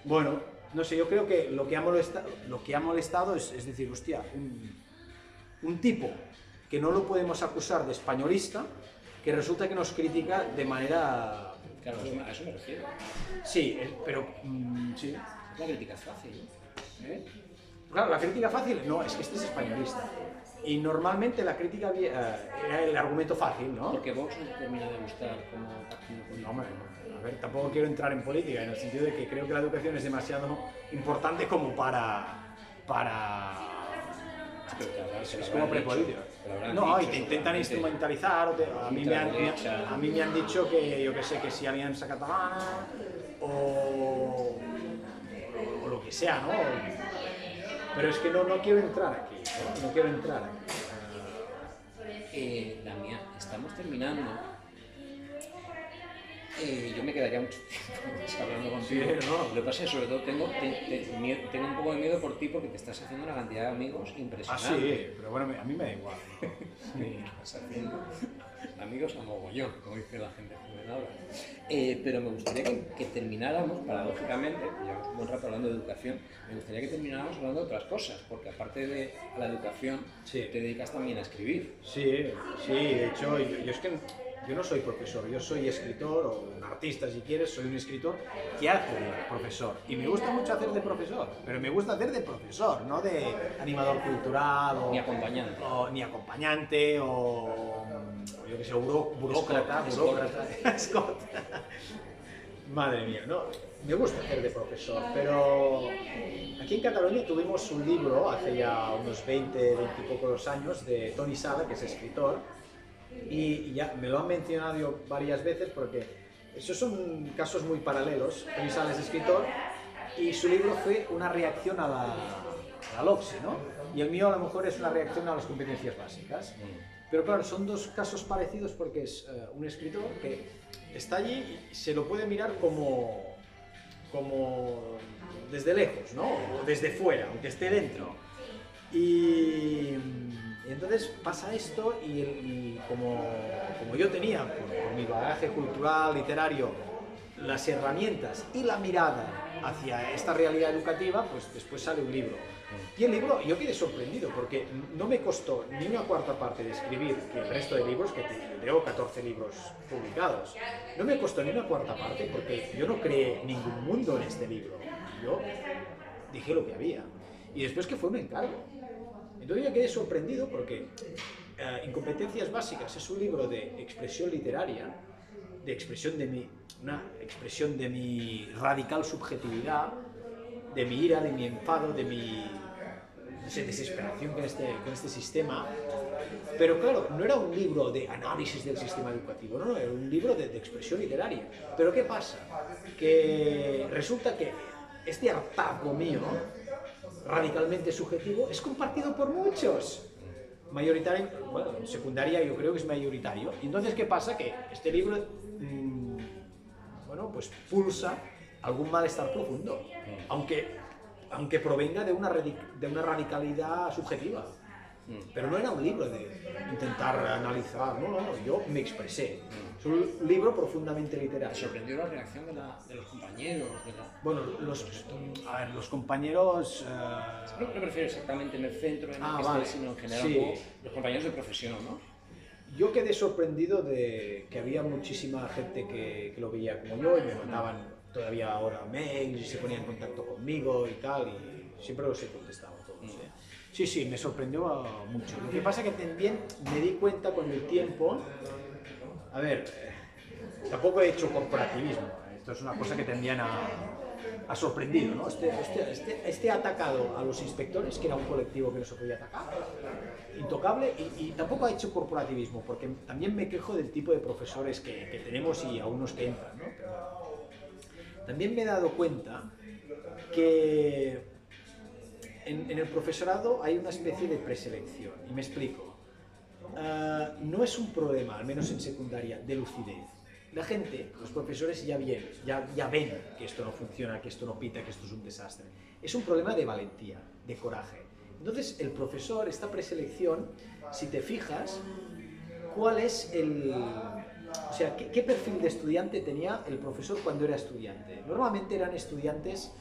Bueno, no sé, yo creo que lo que ha molestado es decir, hostia, un tipo que no lo podemos acusar de españolista, que resulta que nos critica de manera... Claro, a eso me refiero. Sí, pero... sí. La crítica es fácil, ¿eh? Claro, la crítica fácil, no, es que este es españolista. Y normalmente la crítica era el argumento fácil, ¿no? Porque Vox no te termina de gustar como partido político. No, hombre, a ver, tampoco quiero entrar en política, en el sentido de que creo que la educación es demasiado importante como para es como prepolítica. No, y te intentan instrumentalizar. A mí me han dicho que, yo que sé, que si Alianza Catalana o lo que sea, ¿no? Pero es que no quiero entrar aquí, ¿no? No quiero entrar aquí. Damián, estamos terminando. Yo me quedaría mucho tiempo hablando contigo. Sí, no. Lo que pasa es que sobre todo tengo un poco de miedo por ti porque te estás haciendo una cantidad de amigos impresionante. Ah, sí, pero bueno, a mí me da igual. Sí. Estás haciendo amigos a mogollón, como dice la gente joven ahora. Pero me gustaría que termináramos, paradójicamente, llevamos un buen rato hablando de educación, me gustaría que termináramos hablando de otras cosas, porque aparte de a la educación, Sí. te dedicas también a escribir. Sí, de hecho, yo es que yo no soy profesor, yo soy escritor o un artista si quieres, soy un escritor que hace de profesor. Y me gusta mucho hacer de profesor, pero me gusta hacer de profesor, no de animador cultural o... Ni acompañante. Ni acompañante o yo que sé, burócrata. Scott. Madre mía, no, me gusta hacer de profesor, pero aquí en Cataluña tuvimos un libro hace ya unos 20 y pocos años de Toni Sala, que es escritor, y ya me lo han mencionado yo varias veces porque esos son casos muy paralelos. Toni Sala es escritor y su libro fue una reacción a la LOCSE, ¿no? Y el mío a lo mejor es una reacción a las competencias básicas. Pero claro, son dos casos parecidos porque es un escritor que está allí y se lo puede mirar como desde lejos, ¿no? O desde fuera, aunque esté dentro. Y entonces pasa esto y como yo tenía, por por mi bagaje cultural, literario, las herramientas y la mirada hacia esta realidad educativa, pues después sale un libro. Y el libro, yo quedé sorprendido porque no me costó ni una cuarta parte de escribir que el resto de libros, que tengo 14 libros publicados, no me costó ni una cuarta parte porque yo no creé ningún mundo en este libro. Yo dije lo que había. Y después que fue un encargo. Entonces yo quedé sorprendido porque Incompetencias Básicas es un libro de expresión literaria, de expresión de una expresión de mi radical subjetividad, de mi ira, de mi enfado, de mi desesperación con este sistema. Pero claro, no era un libro de análisis del sistema educativo, no, era un libro de expresión literaria. Pero ¿qué pasa? Que resulta que este hartazgo mío, radicalmente subjetivo, es compartido por muchos. Mayoritario, bueno, en secundaria yo creo que es mayoritario. Entonces, ¿qué pasa? Que este libro, bueno, pues pulsa algún malestar profundo, aunque provenga de una radicalidad subjetiva. Pero no era un libro de intentar analizar, no, yo me expresé. Es un libro profundamente literario. ¿Te sorprendió la reacción de los compañeros? Bueno, los compañeros... No me refiero exactamente en el centro, en el que vale. estés, sino en general Sí. los compañeros de profesión, ¿no? Yo quedé sorprendido de que había muchísima gente que lo veía como yo y me mandaban todavía ahora mails y se ponían en contacto conmigo y tal, y siempre los he contestado a todos. Sí, me sorprendió mucho. Lo que pasa es que también me di cuenta con el tiempo, a ver, tampoco he hecho corporativismo, esto es una cosa que también ha sorprendido, ¿no? Este ha atacado a los inspectores, que era un colectivo que no se podía atacar, intocable, y tampoco ha hecho corporativismo, porque también me quejo del tipo de profesores que tenemos y a unos que entran, ¿no? Pero también me he dado cuenta que en el profesorado hay una especie de preselección, y me explico. No es un problema, al menos en secundaria, de lucidez. La gente, los profesores ya ven que esto no funciona, que esto no pita, que esto es un desastre. Es un problema de valentía, de coraje. Entonces, el profesor, esta preselección, si te fijas, ¿cuál es o sea, qué perfil de estudiante tenía el profesor cuando era estudiante? Normalmente eran estudiantes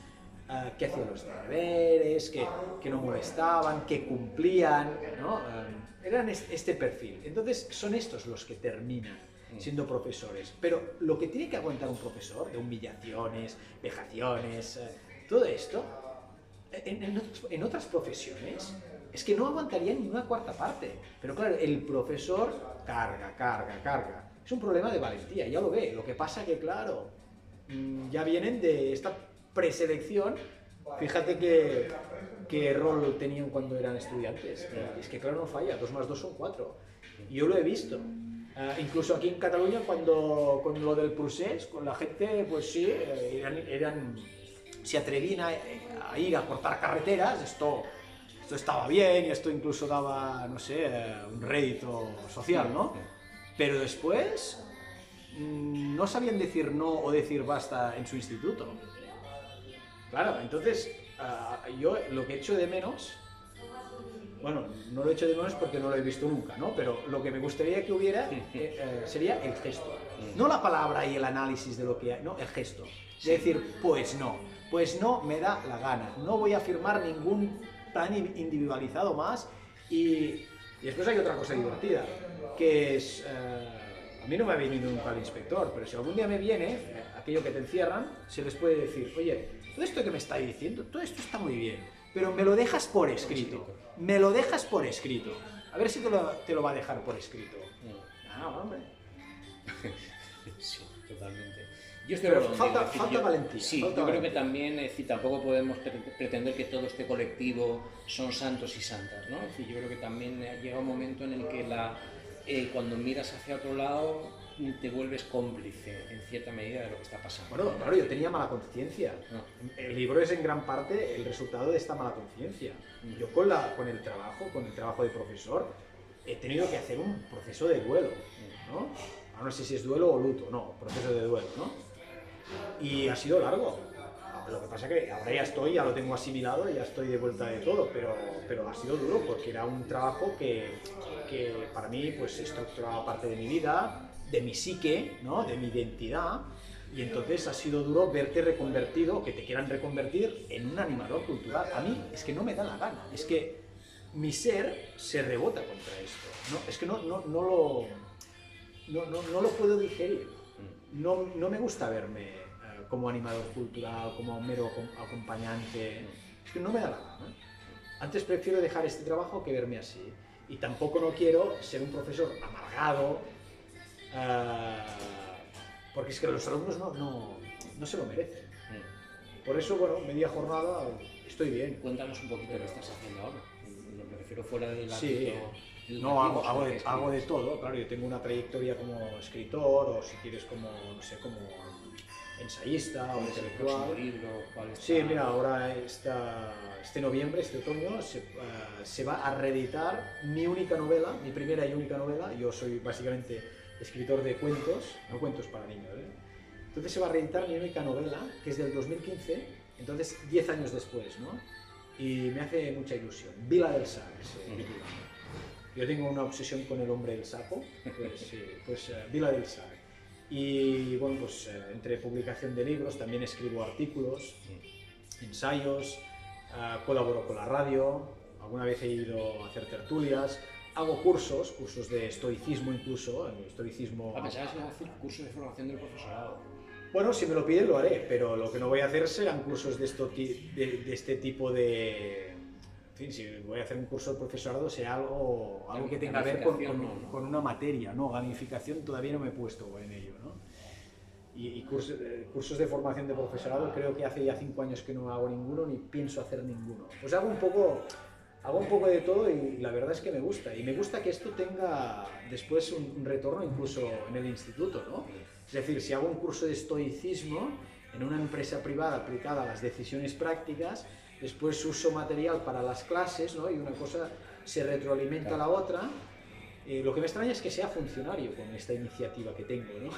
que hacían los deberes, que no molestaban, que cumplían, ¿no? Eran este perfil. Entonces, son estos los que terminan siendo profesores. Pero lo que tiene que aguantar un profesor, de humillaciones, vejaciones, todo esto, en otras profesiones, es que no aguantaría ni una cuarta parte. Pero claro, el profesor carga. Es un problema de valentía, ya lo ve. Lo que pasa que, claro, ya vienen de esta preselección. Fíjate qué rol tenían cuando eran estudiantes. Es que claro, no falla, 2 más 2 son 4. Yo lo he visto. Incluso aquí en Cataluña, con lo del procés, con la gente, pues sí, se atrevían a ir a cortar carreteras. Esto estaba bien y esto incluso daba, no sé, un rédito social, ¿no? Pero después no sabían decir no o decir basta en su instituto. Claro, entonces yo lo que echo de menos, bueno, no lo echo de menos porque no lo he visto nunca, ¿no? Pero lo que me gustaría que hubiera sería el gesto. No la palabra y el análisis de lo que hay, no, el gesto. De decir, pues no me da la gana, no voy a firmar ningún plan individualizado más. Y después hay otra cosa divertida, que es, a mí no me ha venido nunca el inspector, pero si algún día me viene, aquello que te encierran, se les puede decir, oye, todo esto que me está diciendo, todo esto está muy bien, pero me lo dejas por escrito, me lo dejas por escrito, a ver si te lo va a dejar por escrito. Hombre. Sí, totalmente. Pero falta valentía. Sí, falta yo creo valentía. que también, es decir, tampoco podemos pretender que todo este colectivo son santos y santas, ¿no? Es decir, yo creo que también llega un momento en el que cuando miras hacia otro lado te vuelves cómplice en cierta medida de lo que está pasando. Bueno, claro, yo tenía mala conciencia. El libro es en gran parte el resultado de esta mala conciencia. Yo con el trabajo de profesor, he tenido que hacer un proceso de duelo, ¿no? No sé si es duelo o luto, no, proceso de duelo, ¿no? Y ha sido largo. Lo que pasa es que ahora ya lo tengo asimilado, ya estoy de vuelta de todo, pero ha sido duro porque era un trabajo que para mí pues estructuraba parte de mi vida, de mi psique, ¿no? De mi identidad, y entonces ha sido duro verte reconvertido, que te quieran reconvertir en un animador cultural. A mí es que no me da la gana, es que mi ser se rebota contra esto, ¿no? Es que no lo puedo digerir, no me gusta verme como animador cultural, como mero acompañante, es que no me da la gana. Antes prefiero dejar este trabajo que verme así, y tampoco no quiero ser un profesor amargado, porque es que los alumnos no se lo merecen. Por eso, bueno, media jornada estoy bien. Cuéntanos un poquito lo que estás haciendo ahora. Me refiero fuera del Sí, ámbito no, educativo, hago de todo. Claro, yo tengo una trayectoria como escritor, o si quieres como, no sé, como ensayista o ¿Cuál es el intelectual. próximo libro? ¿Cuál está? Sí, mira, ahora este noviembre, este otoño, se va a reeditar mi única novela, mi primera y única novela. Yo soy básicamente escritor de cuentos, no cuentos para niños, ¿eh? Entonces se va a reeditar mi única novela, que es del 2015, entonces 10 años después, ¿no? Y me hace mucha ilusión. Vila del Sac se titula. Yo tengo una obsesión con el hombre del sapo, pues Vila del Sac. Y bueno, pues entre publicación de libros también escribo artículos, ensayos, colaboro con la radio, alguna vez he ido a hacer tertulias, hago cursos de estoicismo incluso, estoicismo... A pesar de que vas a hacer cursos de formación del profesorado. Bueno, si me lo piden lo haré, pero lo que no voy a hacer serán cursos de este tipo de... En fin, si voy a hacer un curso de profesorado sea algo que tenga que ver con una materia, ¿no? Gamificación todavía no me he puesto en ello, ¿no? Y cursos de formación de profesorado creo que hace ya 5 años que no hago ninguno ni pienso hacer ninguno. Pues hago un poco de todo y la verdad es que me gusta. Y me gusta que esto tenga después un retorno incluso en el instituto, ¿no? Es decir, si hago un curso de estoicismo en una empresa privada aplicada a las decisiones prácticas, después uso material para las clases, ¿no? Y una cosa se retroalimenta a la otra. Lo que me extraña es que sea funcionario con esta iniciativa que tengo, ¿no?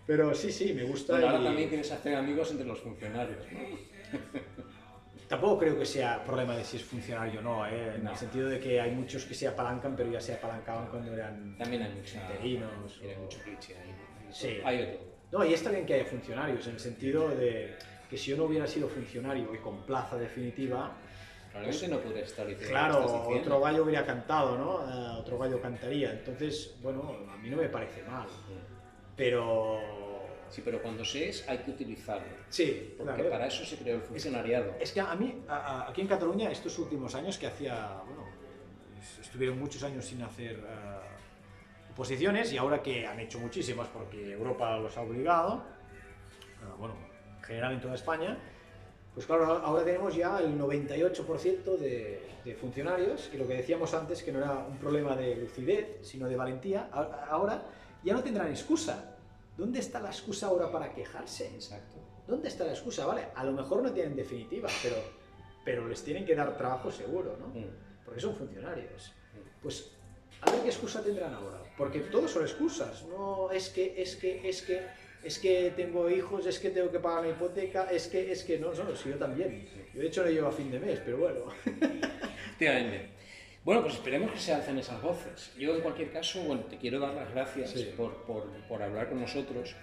Pero sí, me gusta. Bueno, ahora también quieres hacer amigos entre los funcionarios, ¿no? Tampoco creo que sea problema de si es funcionario o no, en el sentido de que hay muchos que se apalancan, pero ya se apalancaban cuando eran también hay mucha, interinos. Hay mucho cliché ahí. Sí. Hay de todo. No, y está bien que haya funcionarios, en el sentido de que si yo no hubiera sido funcionario y con plaza definitiva, probablemente no podría estar diciendo. Claro, otro gallo hubiera cantado, ¿no? Otro gallo cantaría. Entonces, bueno, a mí no me parece mal, pero... Sí, pero cuando se es, hay que utilizarlo. Sí, porque claro. Para eso se creó el funcionariado. Es que a mí, aquí en Cataluña, estos últimos años que estuvieron muchos años sin hacer oposiciones y ahora que han hecho muchísimas porque Europa los ha obligado, en general en toda España, pues claro, ahora tenemos ya el 98% de funcionarios, y lo que decíamos antes, que no era un problema de lucidez, sino de valentía, ahora ya no tendrán excusa. ¿Dónde está la excusa ahora para quejarse? Exacto. ¿Dónde está la excusa? Vale, a lo mejor no tienen definitiva, pero les tienen que dar trabajo seguro, ¿no? Porque son funcionarios. Pues a ver qué excusa tendrán ahora, porque todos son excusas, no es que tengo hijos, es que tengo que pagar una hipoteca, es que no, si yo también. Yo de hecho no llego a fin de mes, pero bueno. Efectivamente. Bueno, pues esperemos que se alcen esas voces. Yo, en cualquier caso, bueno, te quiero dar las gracias por hablar con nosotros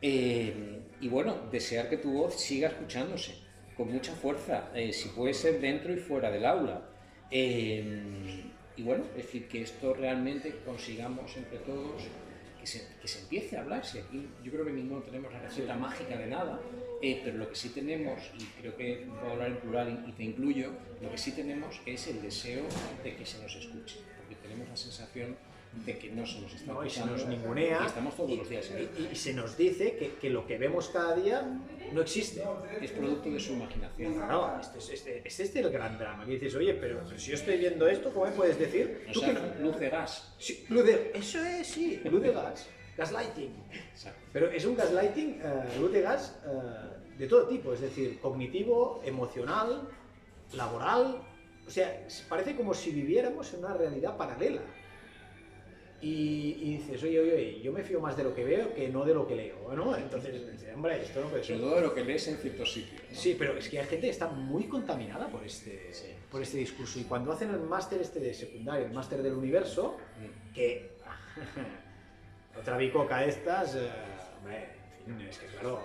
y, bueno, desear que tu voz siga escuchándose con mucha fuerza, si puede ser dentro y fuera del aula. Y, bueno, es decir, que esto realmente consigamos entre todos que se empiece a hablar. Si aquí yo creo que ninguno tenemos la receta mágica de nada, pero lo que sí tenemos, y creo que puedo hablar en plural y te incluyo, lo que sí tenemos es el deseo de que se nos escuche, porque tenemos la sensación de que no se nos está escuchando, y se nos ningunea, y estamos todos los días ahí. Y se nos dice que lo que vemos cada día no existe. Es producto de su imaginación. No, este es el gran drama, que dices, oye, pero si yo estoy viendo esto, ¿cómo me puedes decir? O sea, luz de gas. Sí, eso es, sí, luz de gas. Gaslighting. Exacto. Pero es un gaslighting, luz de gas de todo tipo, es decir, cognitivo, emocional, laboral. O sea, parece como si viviéramos en una realidad paralela. Y dices, oye, yo me fío más de lo que veo que no de lo que leo, ¿no? Entonces, hombre, esto no puede ser. Sobre todo de lo que lees en ciertos sitios, ¿no? Sí, pero es que hay gente que está muy contaminada por este discurso. Y cuando hacen el máster de secundario, el máster del universo, que estrabicoca estas, hombre, en fin, es que claro,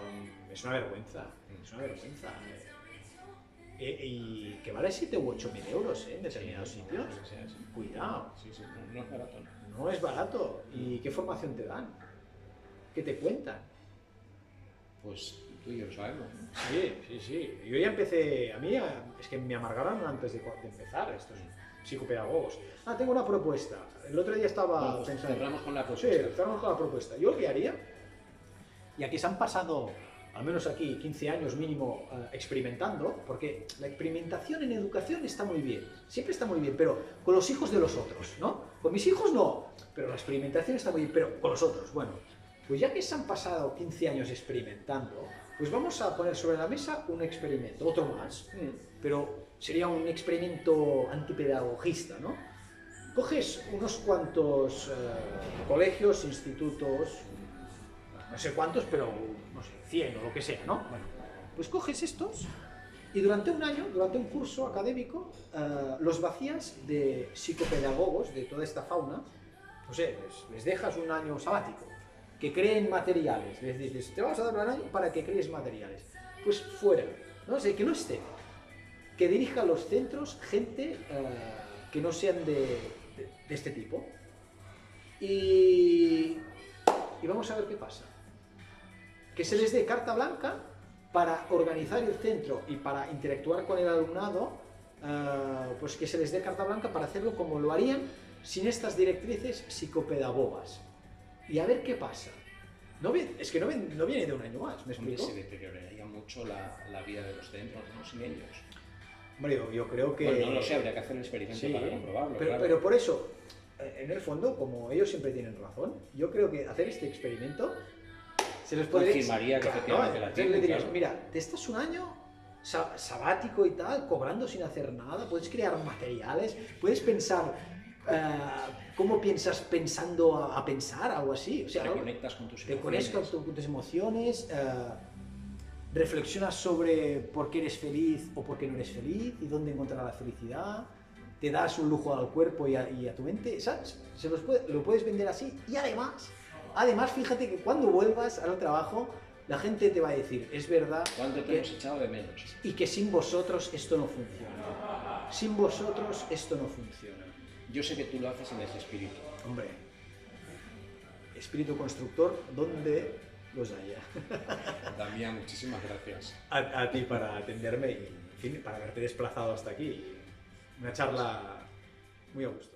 es una vergüenza, es una vergüenza. Y que vale 7 u 8 mil euros en determinados sitios. Cuidado. Sí, sí, no es barato, ¿no? No es barato. ¿Y qué formación te dan? ¿Qué te cuentan? Pues tú y yo lo sabemos, ¿no? Sí, sí, sí. Yo ya empecé, a mí es que me amargaron antes de empezar estos psicopedagogos. Ah, tengo una propuesta. El otro día estaba Bueno, pues pensando... cerramos con la Sí, propuesta. cerramos con la propuesta. Yo lo que haría, ya que se han pasado, al menos aquí, 15 años mínimo experimentando, porque la experimentación en educación está muy bien, siempre está muy bien, pero con los hijos de los otros, ¿no? Con mis hijos no, pero la experimentación está muy bien, pero con los otros, bueno. Pues ya que se han pasado 15 años experimentando, pues vamos a poner sobre la mesa un experimento, otro más, pero sería un experimento antipedagogista, ¿no? Coges unos cuantos colegios, institutos, no sé cuántos, pero no sé, 100 o lo que sea, ¿no? Bueno, pues coges estos y durante un año, durante un curso académico, los vacías de psicopedagogos de toda esta fauna, no sé, les dejas un año sabático, que creen materiales, les dices, te vamos a dar un año para que crees materiales, pues fuera, no sé, que no esté, que dirija los centros gente que no sean de este tipo y vamos a ver qué pasa. Que se les dé carta blanca para organizar el centro y para interactuar con el alumnado, pues que se les dé carta blanca para hacerlo como lo harían sin estas directrices psicopedagogas. Y a ver qué pasa. Es que no viene de un año más, ¿me explico? Hombre, se deterioraría mucho la vida de los centros, ¿no? Sin ellos. Hombre, yo creo que... Bueno, no lo sé, habría que hacer el experimento sí, para comprobarlo, pero, claro. pero por eso, en el fondo, como ellos siempre tienen razón, yo creo que hacer este experimento se les puede... Confirmaría que efectivamente la tienen, le dirías, claro. mira, te estás un año sabático y tal, cobrando sin hacer nada, puedes crear materiales, puedes pensar... ¿Cómo piensas pensando a pensar? Algo así. O sea, te conectas con tus te emociones. conectas con tus emociones, reflexionas sobre por qué eres feliz o por qué no eres feliz y dónde encontrar la felicidad, te das un lujo al cuerpo y a tu mente, ¿sabes? Lo puedes vender así y además, fíjate que cuando vuelvas al trabajo, la gente te va a decir, es verdad, ¿Cuánto te hemos echado de menos? y que sin vosotros esto no funciona. Sin vosotros esto no funciona. Yo sé que tú lo haces en ese espíritu. Hombre, espíritu constructor, ¿dónde los haya? Damián, muchísimas gracias. A ti para atenderme y, en fin, para haberte desplazado hasta aquí. Una charla muy a gusto.